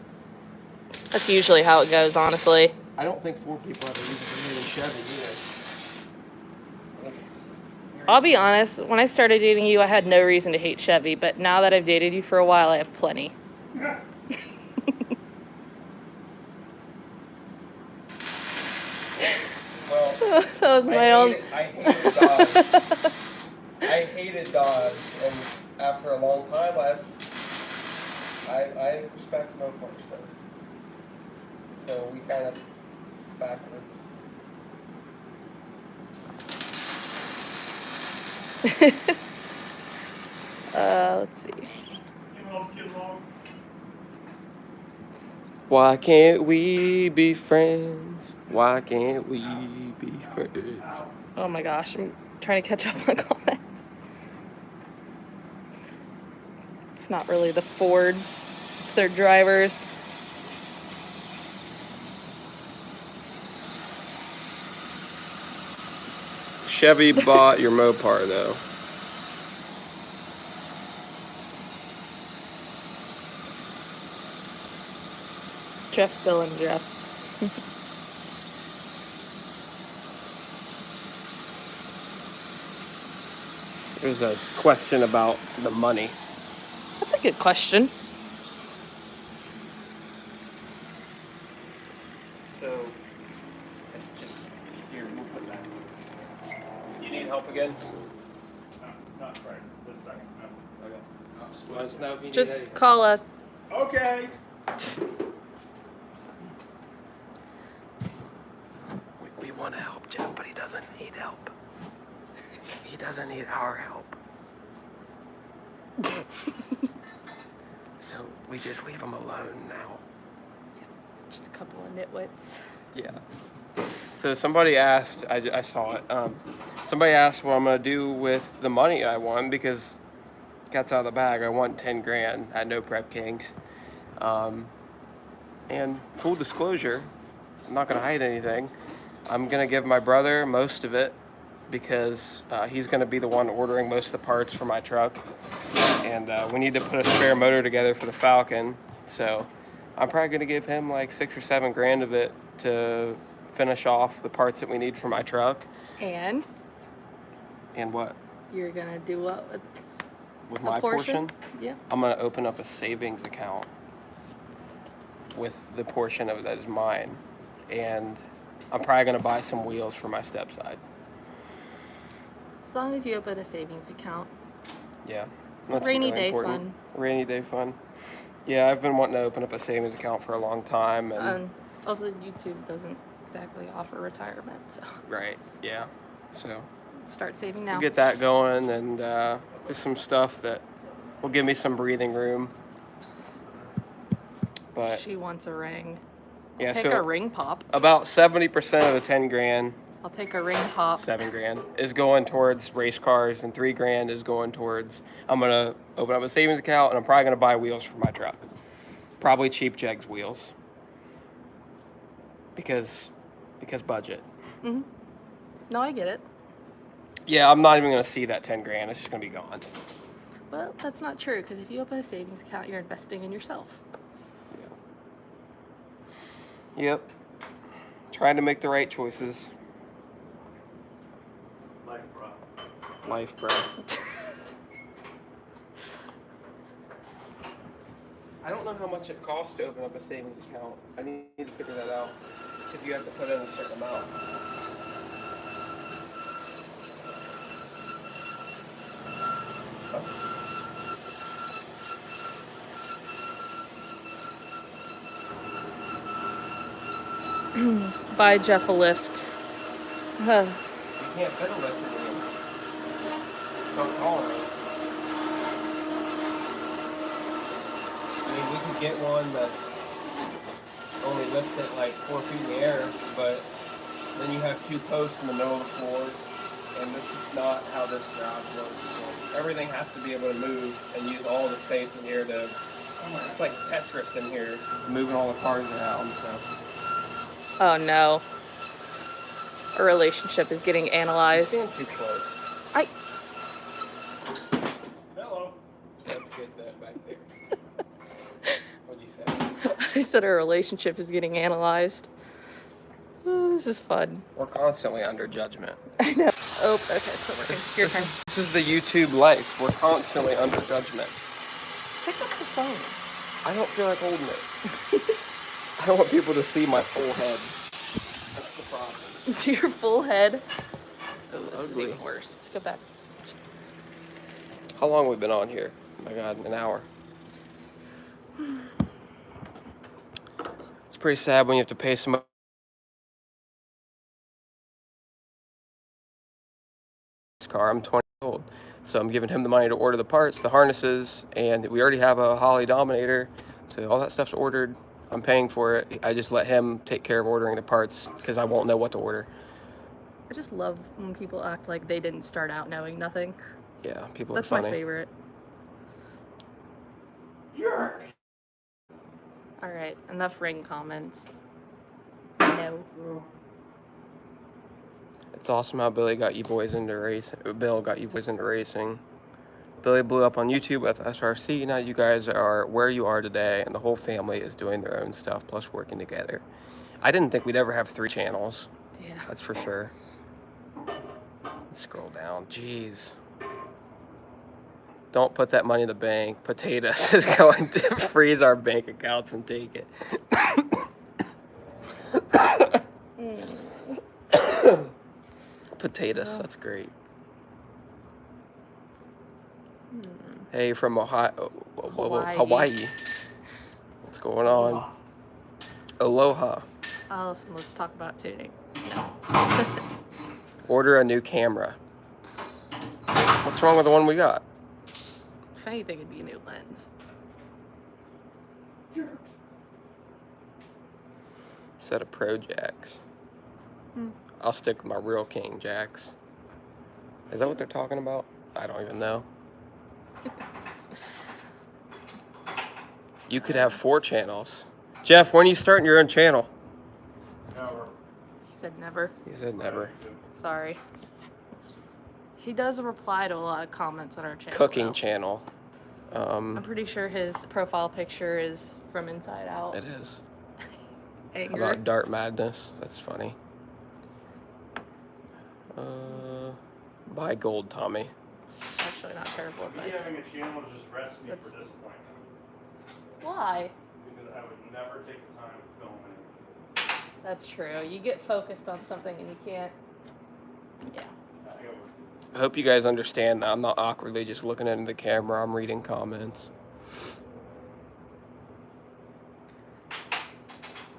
That's usually how it goes, honestly. I don't think Ford people have a reason to hate a Chevy either. I think it's just I'll be honest, when I started dating you, I had no reason to hate Chevy, but now that I've dated you for a while, I have plenty. Well, That was my own. I hated Dodge. I hated Dodge, and after a long time, I respect Mopar stuff. So we kind of, it's backwards. Let's see. Why can't we be friends? Why can't we be friends? Oh my gosh, I'm trying to catch up on comments. It's not really the Fords, it's their drivers. Chevy bought your Mopar though. Jeff, Bill, and Jeff. There's a question about the money. That's a good question. So, it's just here. We'll put that. You need help again? Not right this second. No. Okay. Let us know if you Just need anything. call us. Okay. We want to help Jeff, but he doesn't need help. He doesn't need our help. So we just leave him alone now. Just a couple of nitwits. Yeah. So somebody asked, I saw it. Somebody asked what I'm gonna do with the money I won because cat's out of the bag. I won 10 grand at No Prep Kings. And full disclosure, I'm not gonna hide anything. I'm gonna give my brother most of it because he's gonna be the one ordering most of the parts for my truck. And we need to put a spare motor together for the Falcon. So I'm probably gonna give him like 6 or 7 grand of it to finish off the parts that we need for my truck. And What? you're gonna do what with With my portion? Yeah. I'm gonna open up a savings account with the portion of it that is mine. And I'm probably gonna buy some wheels for my step side. As long as you open a savings account. Yeah. That's Rainy really day important. fun. Rainy day fun. Yeah, I've been wanting to open up a savings account for a long time. And Also, YouTube doesn't exactly offer retirement, so right, yeah. So start saving now. we'll get that going and just some stuff that will give me some breathing room. But She wants a ring. yeah, Take so a ring pop. about 70% of the 10 grand, I'll take a ring pop. 7 grand is going towards race cars, and 3 grand is going towards. I'm gonna open up a savings account, and I'm probably gonna buy wheels for my truck. Probably cheap Jegs wheels. Because budget. Mhm. No, I get it. Yeah, I'm not even gonna see that 10 grand. It's just gonna be gone. Well, that's not true because if you open a savings account, you're investing in yourself. Yeah. Yep. Trying to make the right choices. Life, bro. Life, bro. I don't know how much it costs to open up a savings account. I need to figure that out. Because you have to put in a certain amount. Buy Jeff a lift. You can't fit a lift in here. So tall. I mean, we could get one that's only lifts it like 4 feet in the air, but then you have 2 posts in the middle of the floor, and that's just not how this garage works. So everything has to be able to move and use all the space in here to. It's like Tetris in here, moving all the cars around. So. Oh no. A relationship is getting You analyzed. stand too close. Hello. That's good. That back there. What'd you say? I said a relationship is getting analyzed. Oh, this is fun. We're constantly under judgment. I know. Oh, okay, it's not working. Your turn. This is the YouTube life. We're constantly under judgment. Pick up the phone. I don't feel like holding it. I don't want people to see my full head. That's the problem. To your full head. Oh, this Ugly. is even worse. Let's go back. How long have we been on here? Oh my God, an hour. It's pretty sad when you have to pay somebody. Car. I'm 20 years old, so I'm giving him the money to order the parts, the harnesses, and we already have a Holly Dominator, so all that stuff's ordered. I'm paying for it. I just let him take care of ordering the parts because I won't know what to order. I just love when people act like they didn't start out knowing nothing. Yeah, people That's are funny. my favorite. right. Enough ring comments. No. It's awesome how Billy got you boys into racing. Bill got you boys into racing. Billy blew up on YouTube with SRC. Now you guys are where you are today, and the whole family is doing their own stuff, plus working together. I didn't think we'd ever have 3 channels. Yeah. That's for sure. Let's scroll down. Jeez. Don't put that money in the bank. Potatoes is going to freeze our bank accounts and take it. Potatoes, that's great. Hey, from Ohio, Hawaii. What's going on? Aloha. Oh, so let's talk about tuning. Order a new camera. What's wrong with the one we got? If anything, it'd be a new lens. Set of Pro jacks. I'll stick with my real King jacks. Is that what they're talking about? I don't even know. You could have 4 channels. Jeff, when are you starting your own channel? Never. He said never. He said never. Sorry. He does reply to a lot of comments on our channel. Cooking though. channel. I'm pretty sure his profile picture is from Inside Out. It is. How Anger. about Dart Madness? That's funny. Buy gold, Tommy. Actually, not terrible Me advice. having a channel is just recipe for That's- disappointment. Why? Because I would never take the time to film anything. That's true. You get focused on something and you can't. Yeah. I hope you guys understand that I'm not awkwardly just looking into the camera. I'm reading comments.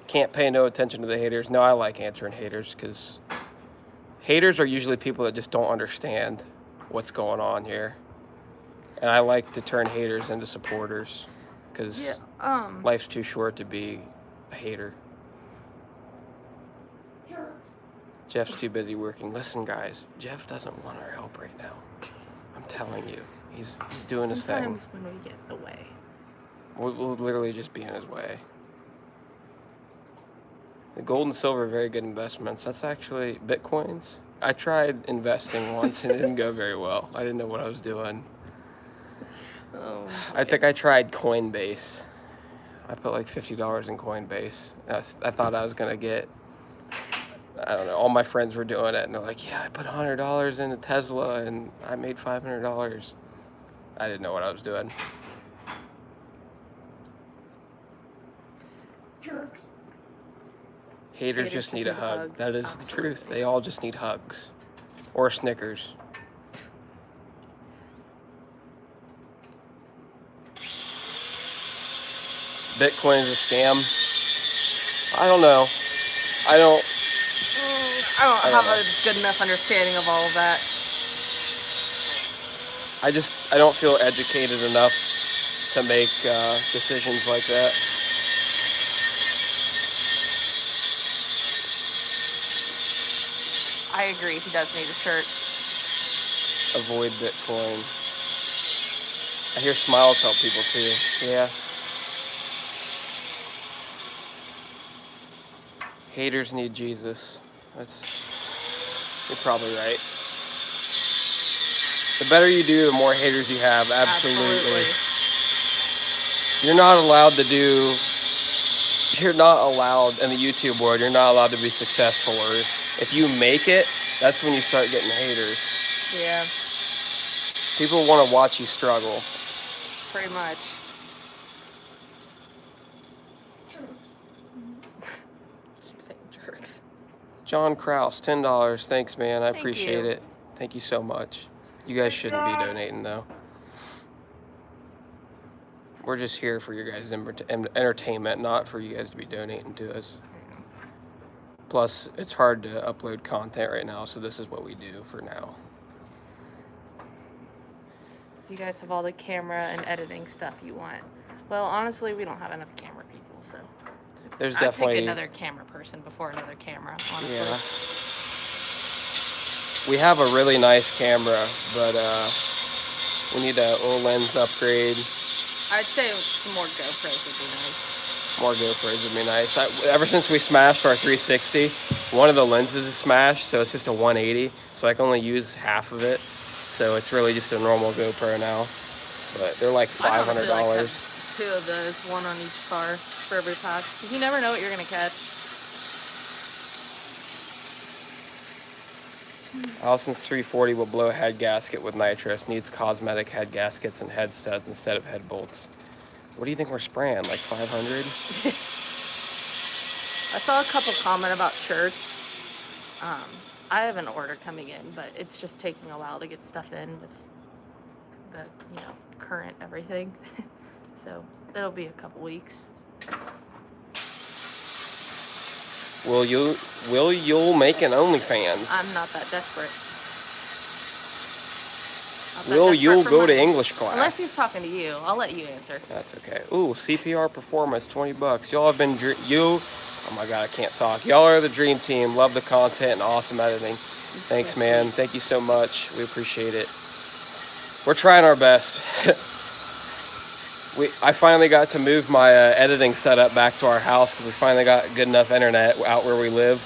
Can't pay no attention to the haters. No, I like answering haters because haters are usually people that just don't understand what's going on here. And I like to turn haters into supporters because life's too short to be a hater. Jeff's too busy working. Listen, guys, Jeff doesn't want our help right now. I'm telling you, he's doing his thing. Sometimes when we get in the way. We'll literally just be in his way. The gold and silver are very good investments. That's actually Bitcoins. I tried investing once and it didn't go very well. I didn't know what I was doing. Oh, I think I tried Coinbase. I put like $50 in Coinbase. I thought I was gonna get, I don't know, all my friends were doing it and they're like, yeah, I put $100 into Tesla and I made $500. I didn't know what I was doing. Jerks. Haters just need a hug. That is the truth. They all just need hugs. Or Snickers. Bitcoin is a scam. I don't know. I don't have a good enough understanding of all of that. I don't feel educated enough to make decisions like that. I agree. He does need a shirt. Avoid Bitcoin. I hear smiles help people too. Yeah. Haters need Jesus. You're probably right. The better you do, the more haters you have. Absolutely. You're not allowed in the YouTube world, you're not allowed to be successful. Or if you make it, that's when you start getting haters. Yeah. People want to watch you struggle. Pretty much. Keep saying jerks. John Kraus, $10. Thanks, man. I Thank appreciate you. it. Thank you so much. You guys shouldn't be donating, though. We're just here for your guys' entertainment, not for you guys to be donating to us. Plus, it's hard to upload content right now, so this is what we do for now. You guys have all the camera and editing stuff you want. Well, honestly, we don't have enough camera people, so. There's I'd definitely take another camera person before another camera, honestly. Yeah. We have a really nice camera, but we need a little lens upgrade. I'd say some more GoPros would be nice. More GoPros would be nice. Ever since we smashed our 360, one of the lenses is smashed, so it's just a 180. So I can only use half of it. So it's really just a normal GoPro now. But they're like I'd honestly like to $500. have 2 of those, one on each car for every pass. You never know what you're gonna catch. Allison's 340 will blow a head gasket with nitrous. Needs cosmetic head gaskets and head studs instead of head bolts. What do you think we're spraying? Like 500? I saw a couple comment about shirts. I have an order coming in, but it's just taking a while to get stuff in with the, current everything. So it'll be a couple weeks. Will you make an OnlyFans? I'm not that desperate. Will you go to English class? Unless he's talking to you, I'll let you answer. That's okay. Ooh, CPR Performance, $20. Y'all have been oh my god, I can't talk. Y'all are the dream team. Love the content and awesome editing. Thanks, man. Thank you so much. We appreciate it. We're trying our best. I finally got to move my editing setup back to our house because we finally got good enough internet out where we live.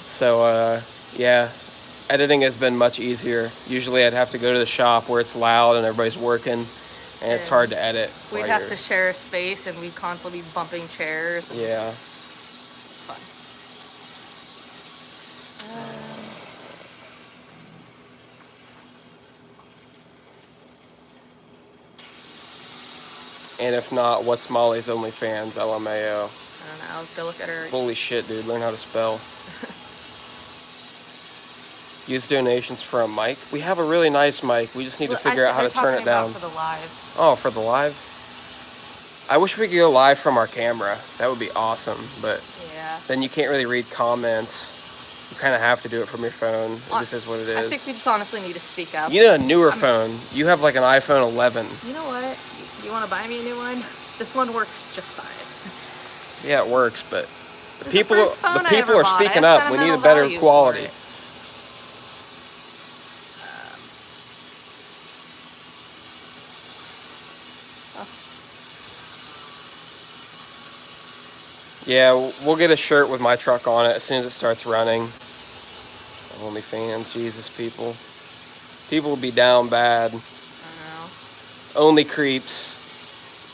So, yeah, editing has been much easier. Usually I'd have to go to the shop where it's loud and everybody's working, and it's hard to edit. We'd have to share a space, and we'd constantly be bumping chairs. Yeah. Fun. And if not, what's Molly's OnlyFans? LMAO. I don't know. I'll go look at her. Holy shit, dude. Learn how to spell. Use donations for a mic. We have a really nice mic. We just need to figure out how to turn it down. For the live. Oh, for the live? I wish we could go live from our camera. That would be awesome. But then you can't really read comments. You kind of have to do it from your phone. It just is what it is. I think we just honestly need to speak up. You need a newer phone. You have like an iPhone 11. You know what? You want to buy me a new one? This one works just fine. Yeah, it works, but the It's people first phone I ever are bought. speaking I have up. We need a sentimental better value quality. for Yeah, we'll get a shirt with my truck on it as soon as it starts running. OnlyFans, Jesus, people. People will be down bad. I don't know. Only creeps.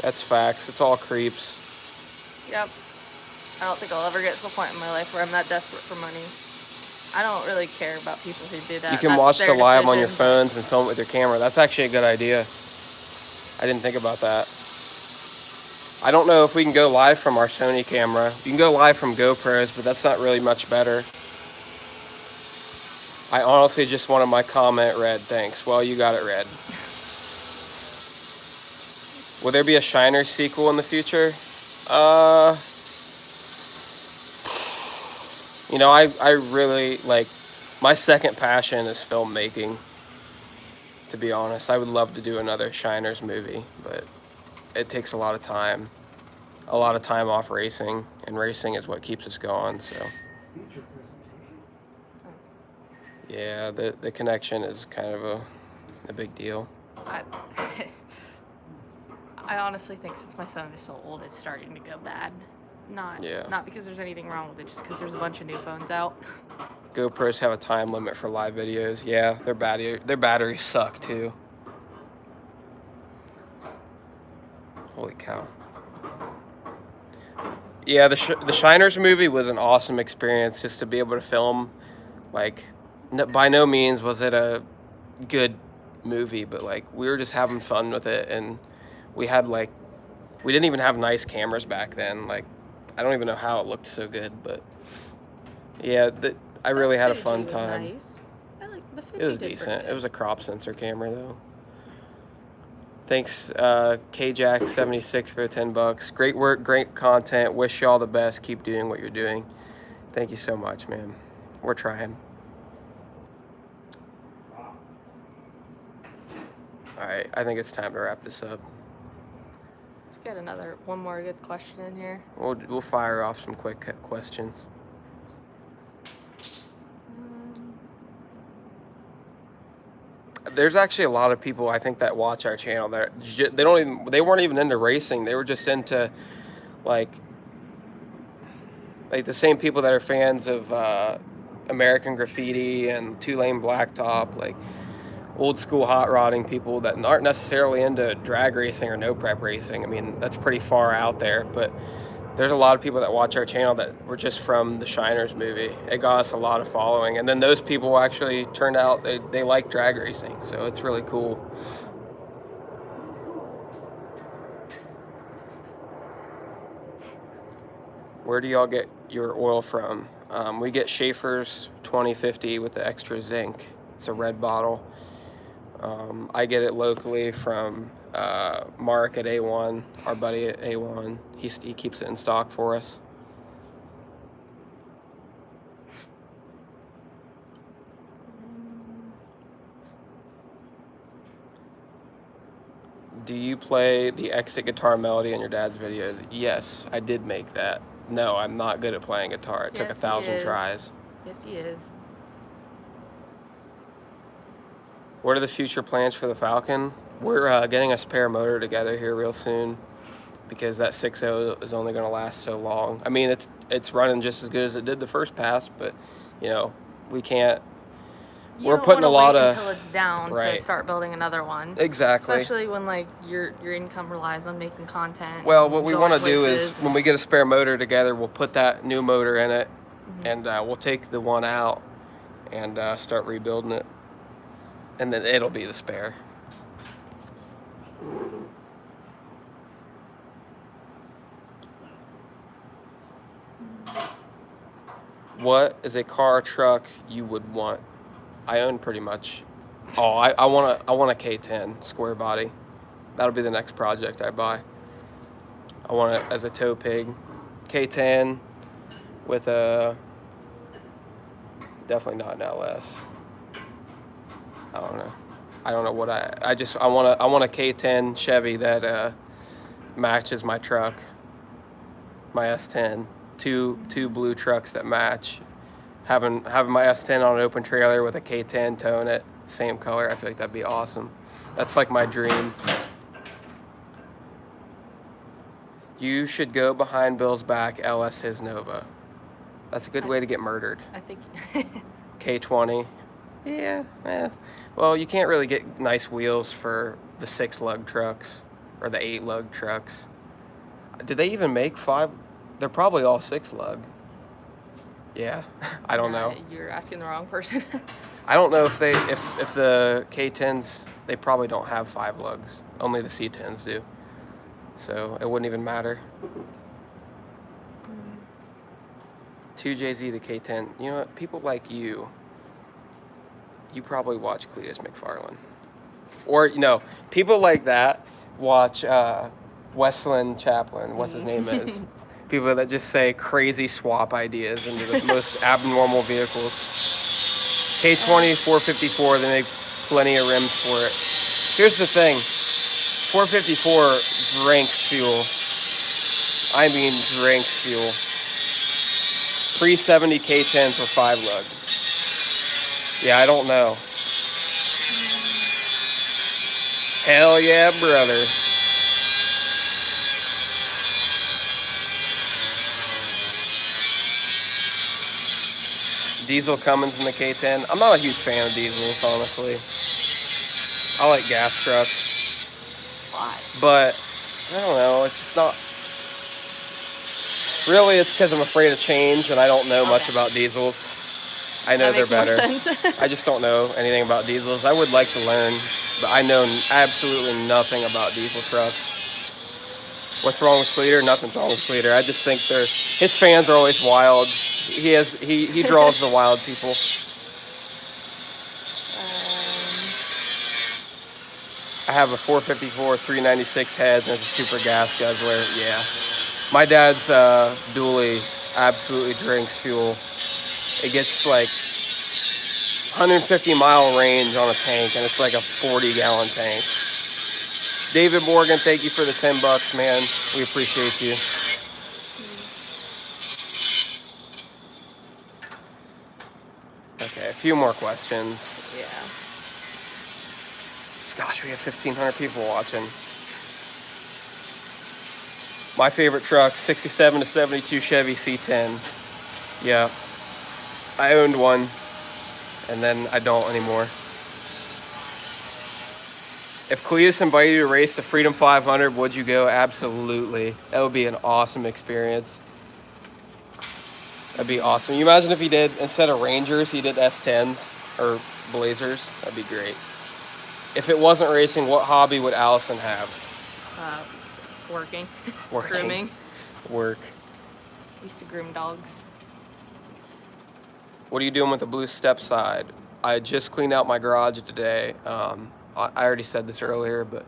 That's facts. It's all creeps. Yep. I don't think I'll ever get to a point in my life where I'm that desperate for money. I don't really care about people who do that. You can That's watch their the live on your decision. phones and film it with your camera. That's actually a good idea. I didn't think about that. I don't know if we can go live from our Sony camera. You can go live from GoPros, but that's not really much better. I honestly just wanted my comment read. Thanks. Well, you got it read. Will there be a Shiner sequel in the future? You know, I really, like, my second passion is filmmaking, to be honest. I would love to do another Shiners movie, but it takes a lot of time off racing, and racing is what keeps us going, so. Yeah, the connection is kind of a big deal. I honestly think since my phone is so old, it's starting to go bad. Not because there's anything wrong with it, just because there's a bunch of new phones out. GoPros have a time limit for live videos. Yeah, their batteries suck too. Holy cow. Yeah, the Shiners movie was an awesome experience just to be able to film. Like, by no means was it a good movie, but like we were just having fun with it, and we didn't even have nice cameras back then. Like, I don't even know how it looked so good, but yeah, I really had a fun time. Nice. It was decent. It was a crop sensor camera though. Thanks, KJack76 for the $10. Great work, great content. Wish y'all the best. Keep doing what you're doing. Thank you so much, man. We're trying. All right, I think it's time to wrap this up. Let's get one more good question in here. We'll fire off some quick questions. There's actually a lot of people I think that watch our channel that they weren't even into racing. They were just into like Like the same people that are fans of American Graffiti and two-lane blacktop, like old school hot rodding people that aren't necessarily into drag racing or no prep racing. I mean, that's pretty far out there, but there's a lot of people that watch our channel that were just from the Shiners movie. It got us a lot of following, and then those people actually turned out they like drag racing, so it's really cool. Where do y'all get your oil from? We get Schaefer's 2050 with the extra zinc. It's a red bottle. I get it locally from Mark at A1, our buddy at A1. He keeps it in stock for us. Do you play the exit guitar melody in your dad's videos? Yes, I did make that. No, I'm not good at playing guitar. It took 1,000 tries. Yes, he is. What are the future plans for the Falcon? We're getting a spare motor together here real soon because that 6.0 is only going to last so long. I mean, it's running just as good as it did the first pass, but you know, we can't. We're putting a lot of until it's down to start building another one. Exactly. Especially when like your income relies on making content. Well, what we want to do is when we get a spare motor together, we'll put that new motor in it, and we'll take the one out and start rebuilding it, and then it'll be the spare. What is a car or truck you would want? I own pretty much. Oh, I want a K10 square body. That'll be the next project I buy. I want it as a tow pig. K10 with a, definitely not an LS. I don't know. I don't know what I want a K10 Chevy that matches my truck, my S10. Two blue trucks that match. Having my S10 on an open trailer with a K10 towing it, same color, I feel like that'd be awesome. That's like my dream. You should go behind Bill's back, LS his Nova. That's a good way to get murdered. I think. K20. Yeah. Well, you can't really get nice wheels for the 6-lug trucks or the 8-lug trucks. Do they even make 5? They're probably all 6-lug. Yeah, I don't know. You're asking the wrong person. I don't know if the K10s, they probably don't have 5 lugs. Only the C10s do. So it wouldn't even matter. 2JZ the K10. You know what? People like you probably watch Cletus McFarlane. Or, you know, people like that watch Westland Chaplin, what's his name is. People that just say crazy swap ideas into the most abnormal vehicles. K20, 454, they make plenty of rims for it. Here's the thing. 454 drinks fuel. I mean drinks fuel. 370 K10 for 5-lug. Yeah, I don't know. Hell yeah, brother. Diesel Cummins in the K10. I'm not a huge fan of diesels, honestly. I like gas trucks. Why? But, I don't know, it's just not... Really, it's because I'm afraid of change and I don't know much about diesels. I know they're better. I just don't know anything about diesels. I would like to learn, but I know absolutely nothing about diesel trucks. What's wrong with Cleater? Nothing's wrong with Cleater. I just think his fans are always wild. He draws the wild people. I have a 454 396 head and it's a super gas guzzler. Yeah. My dad's dually absolutely drinks fuel. It gets like 150-mile range on a tank and it's like a 40-gallon tank. David Morgan, thank you for the $10, man. We appreciate you. Okay, a few more questions. Yeah. Gosh, we have 1,500 people watching. My favorite truck, 67 to 72 Chevy C10. Yeah. I owned one, and then I don't anymore. If Cletus invited you to race the Freedom 500, would you go? Absolutely. That would be an awesome experience. That'd be awesome. You imagine if he did, instead of Rangers, he did S10s or Blazers? That'd be great. If it wasn't racing, what hobby would Allison have? Working. Working. Grooming. Work. Used to groom dogs. What are you doing with the blue step side? I just cleaned out my garage today. I already said this earlier, but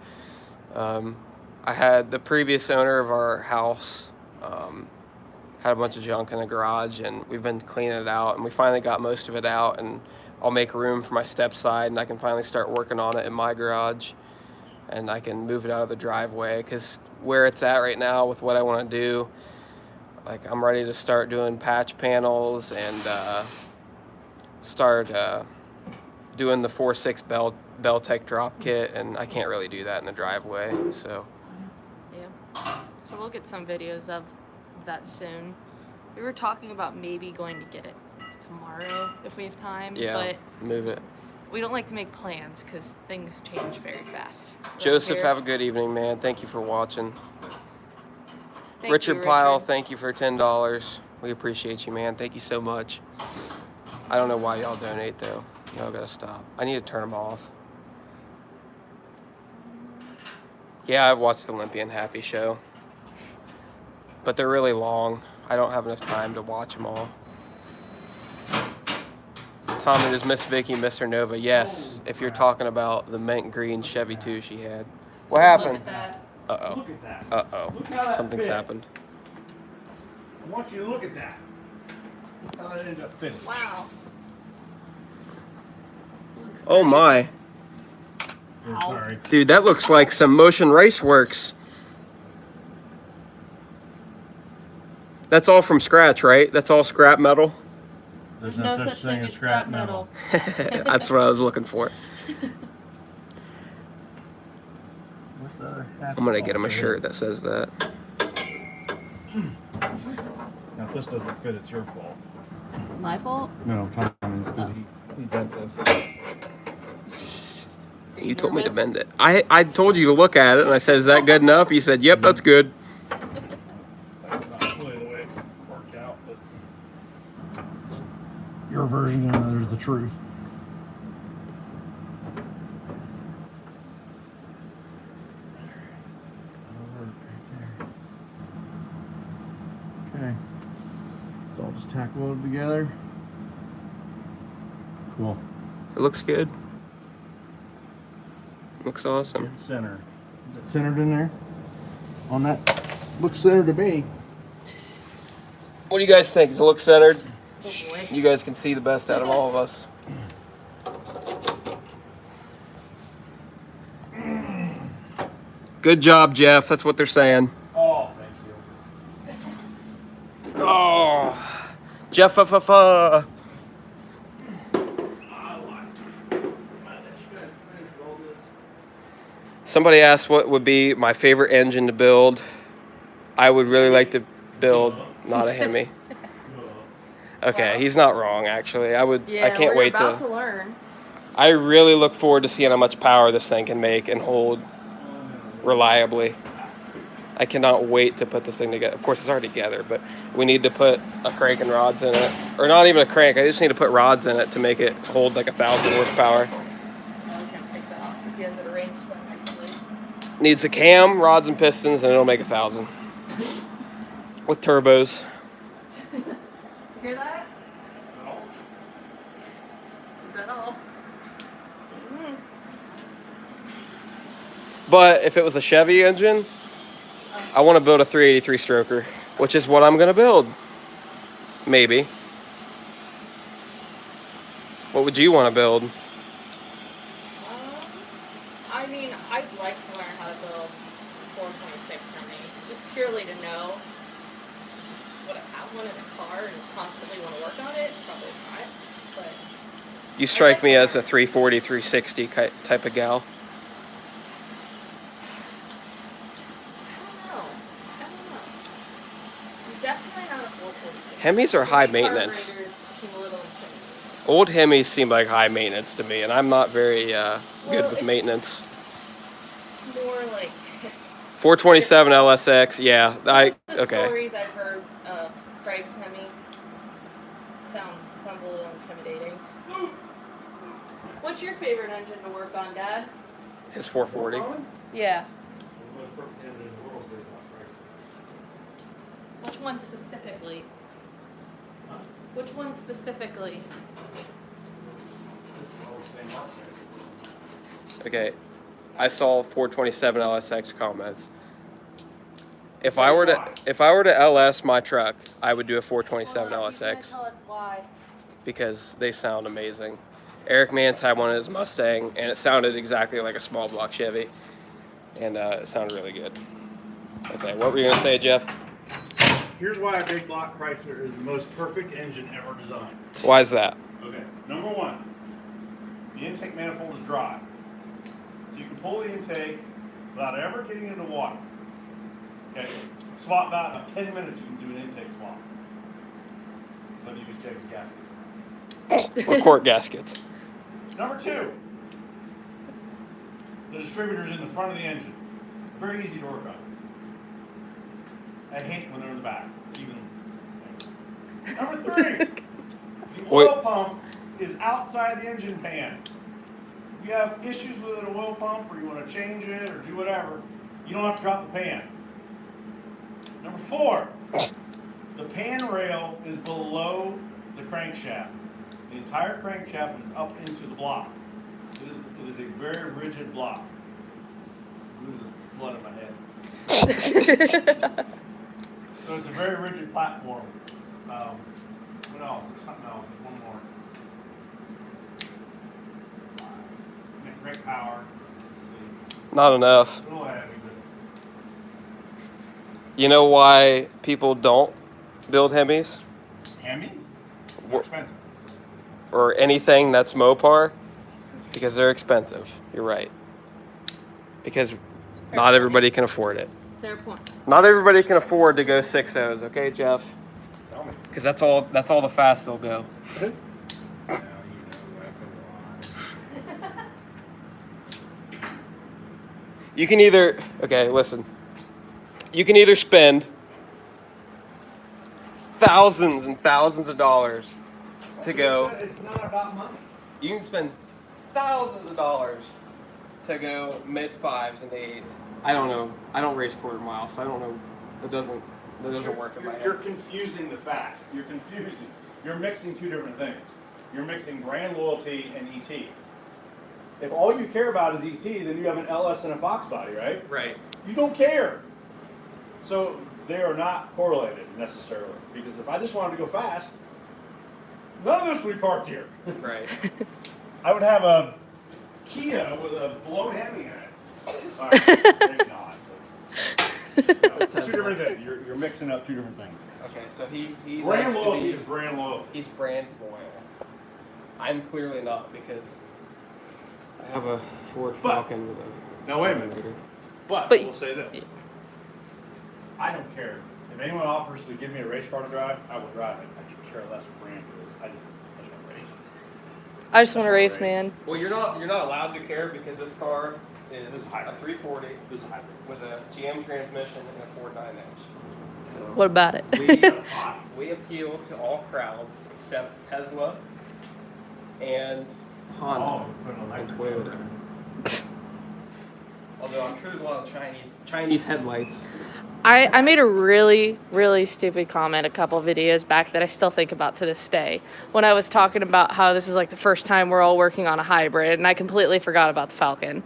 I had the previous owner of our house had a bunch of junk in the garage, and we've been cleaning it out, and we finally got most of it out, and I'll make room for my step side, and I can finally start working on it in my garage, and I can move it out of the driveway, because where it's at right now with what I want to do, like I'm ready to start doing patch panels and start doing the 4.6 Beltec drop kit, and I can't really do that in the driveway, so. Yeah. So we'll get some videos of that soon. We were talking about maybe going to get it tomorrow if we have time. Yeah, but move it. we don't like to make plans because things change very fast. Joseph, have a good evening, man. Thank you for watching. Thank Richard you, Pyle, Richard. thank you for $10. We appreciate you, man. Thank you so much. I don't know why y'all donate, though. Y'all gotta stop. I need to turn them off. Yeah, I've watched the Olympian Happy Show. But they're really long. I don't have enough time to watch them all. Tommy, does Miss Vicky miss her Nova? Yes, if you're talking about the mint green Chevy 2 she had. What happened? Look at that. Uh-oh. Look at that. Uh-oh. Look how that Something's fit. happened. I want you to look at that. Look how that ended up fitting. Wow. Oh my. I'm sorry. Dude, that looks like some Motion Race Works. That's all from scratch, right? That's all scrap metal? There's no such thing as scrap metal. That's what I was looking for. What's the other half? I'm gonna get him a shirt that says that. Now, if this doesn't fit, it's your fault. My fault? No, Tommy's, because he bent this. You told me to bend it. I told you to look at it, and I said, is that good enough? You said, yep, that's good. That's not really the way it worked out, but your version and there's the truth. Okay. It's all just tack welded together. Cool. It looks good. Looks awesome. Dead center. Is it centered in there? On that? Looks centered to me. What do you guys think? Does it look centered? Oh boy. You guys can see the best out of all of us. Good job, Jeff. That's what they're saying. Oh, thank you. Oh, Jeff. Somebody asked what would be my favorite engine to build. I would really like to build not a Hemi. Okay, he's not wrong actually. Yeah, I can't wait to learn. I really look forward to seeing how much power this thing can make and hold reliably. I cannot wait to put this thing together. Of course, it's already together, but we need to put a crank and rods in it. Or not even a crank, I just need to put rods in it to make it hold like 1,000 horsepower. I was gonna take that off if he has it arranged so nicely. Needs a cam, rods and pistons, and it'll make 1,000. With turbos. You hear that? Is that all? But if it was a Chevy engine, I want to build a 383 stroker, which is what I'm going to build. Maybe. What would you want to build? I mean, I'd like to learn how to build 426 Hemi, just purely to know. Would I have one in the car and constantly want to work on it? Probably not. But You strike me as a 340, 360 type of gal. I don't know. I'm definitely not a 426. Hemis are high The maintenance. carburetors seem a little intimidating. Old Hemis seem like high maintenance to me, and I'm not very good with it's- maintenance. It's more like 427 LSX, yeah. the Okay. stories I've heard of Craig's Hemi sounds a little intimidating. What's your favorite engine to work on, Dad? His 440. Yeah. The most perfect engine in the world is based on Chrysler. Which one specifically? Which one specifically? This is all the same market. Okay. I saw 427 LSX comments. If I were to LS my truck, I would do a 427 Hold on, he's gonna LSX tell us why. because they sound amazing. Eric Mans had one in his Mustang, and it sounded exactly like a small block Chevy, and it sounded really good. Okay, what were you gonna say, Jeff? Here's why a big block Chrysler is the most perfect engine ever designed. Why is that? Okay, number one, the intake manifold is dry. So you can pull the intake without ever getting into water. Okay, swap that, about 10 minutes you can do an intake swap. Whether you use Jake's gaskets. Or quart gaskets. Number two, the distributor is in the front of the engine. Very easy to work on. I hate when they're in the back. Even. Number three, the oil pump is outside the engine pan. If you have issues with an oil pump or you want to change it or do whatever, you don't have to drop the pan. Number four, the pan rail is below the crankshaft. The entire crankshaft is up into the block. It is a very rigid block. I'm losing blood in my head. So it's a very rigid platform. What else? There's something else. There's one more. Great power. Let's see. Not enough. A little heavy, but You know why people don't build Hemis Hemi? More expensive. or anything that's Mopar? Because they're expensive. You're right. Because not everybody can afford it. Fair point. Not everybody can afford to go 6.0s, okay, Jeff? Tell me. Because that's all the fast they'll go. Now you know that's a lie. You can either, okay, listen. You can either spend thousands and thousands of dollars to go. It's not about money. You can spend thousands of dollars to go mid fives and eight. I don't know. I don't race quarter mile, so I don't know. That doesn't work in my You're head. confusing the fact. You're confusing. You're mixing two different things. You're mixing brand loyalty and ET. If all you care about is ET, then you have an LS and a Fox body, right? Right. You don't care. So they are not correlated necessarily. Because if I just wanted to go fast, none of this would be parked here. Right. I would have a Kia with a blown Hemi in it. All right, it's not. No, it's two different things. You're mixing up two different things. Okay, so he Brand likes to loyalty be, is brand loyalty. he's brand loyal. I'm clearly not because I have a Ford But- Falcon with a. Now wait a minute. But But- we'll say this. I don't care. If anyone offers to give me a race car to drive, I will drive it. I could care less what brand it is. I just want to race. I just want to That's race, what I man. Well, you're not allowed to care because this car This is is a hybrid. 340 This is a hybrid. with a GM transmission and a Ford 9-inch. So What about it? we appeal to all crowds except Tesla and Honda and Toyota. Although I'm sure there's a lot of Chinese headlights. I made a really, really stupid comment a couple videos back that I still think about to this day. When I was talking about how this is like the first time we're all working on a hybrid, and I completely forgot about the Falcon.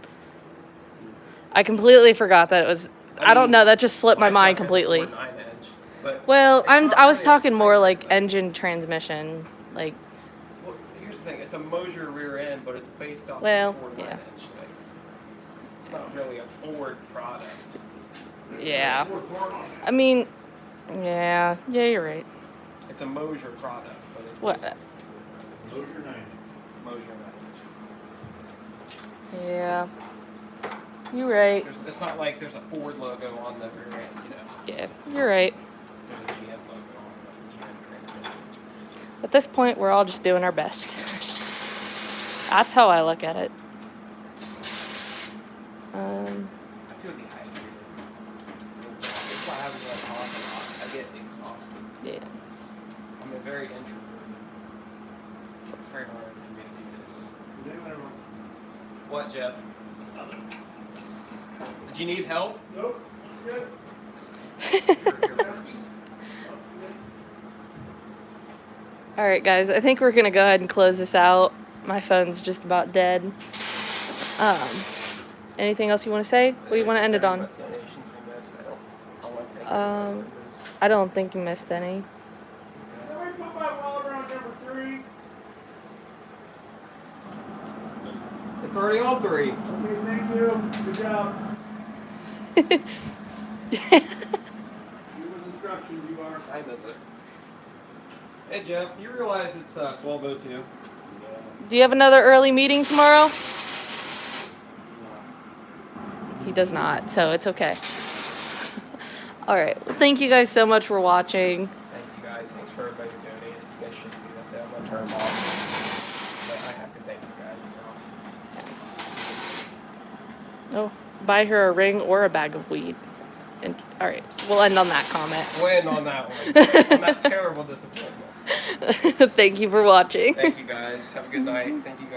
I completely forgot that it was. I don't know. That just slipped my mind completely. Ford 9-inch, but Well, it's I not was really a talking more Ford, like but- engine transmission, like. Well, here's the thing. It's a Mosier rear end, but it's based off Well, of a Ford yeah. 9-inch. Like, it's not really a Ford product. Yeah. I mean, yeah, you're right. It's a Mosier product, but it's What? Mosier 90. Mosier 9-inch. Yeah. You're right. It's not like there's a Ford logo on the rear end, you know. Yeah, you're right. There's a GM logo on the GM transmission. At this point, we're all just doing our best. That's how I look at it. I feel dehydrated. That's why I haven't really talked a lot. I get exhausted. Yeah. I'm a very introverted. It's very hard for me to do this. What, Jeff? Did you need help? Nope. It's good. You're first. All right, guys. I think we're gonna go ahead and close this out. My phone's just about dead. Anything else you want to say? What do you want to end it on? Donations we missed. I wanna thank everybody. I don't think you missed any. Somebody put my wallet around number 3. It's already on 3. Okay, thank you. Good job. You with instructions, you are. I miss it. Hey Jeff, you realize it's 12:02? Do you have another early meeting tomorrow? He does not, so it's okay. All right. Well, thank you guys so much for watching. Thank you guys. Thanks for everybody who donated. You guys shouldn't do that. Though. I'm gonna turn them off. But I have to thank you guys. Oh, buy her a ring or a bag of weed. And all right, we'll end on that comment. We'll end on that one. On that terrible disappointment. Thank you for watching. Thank you guys. Have a good night. Thank you guys.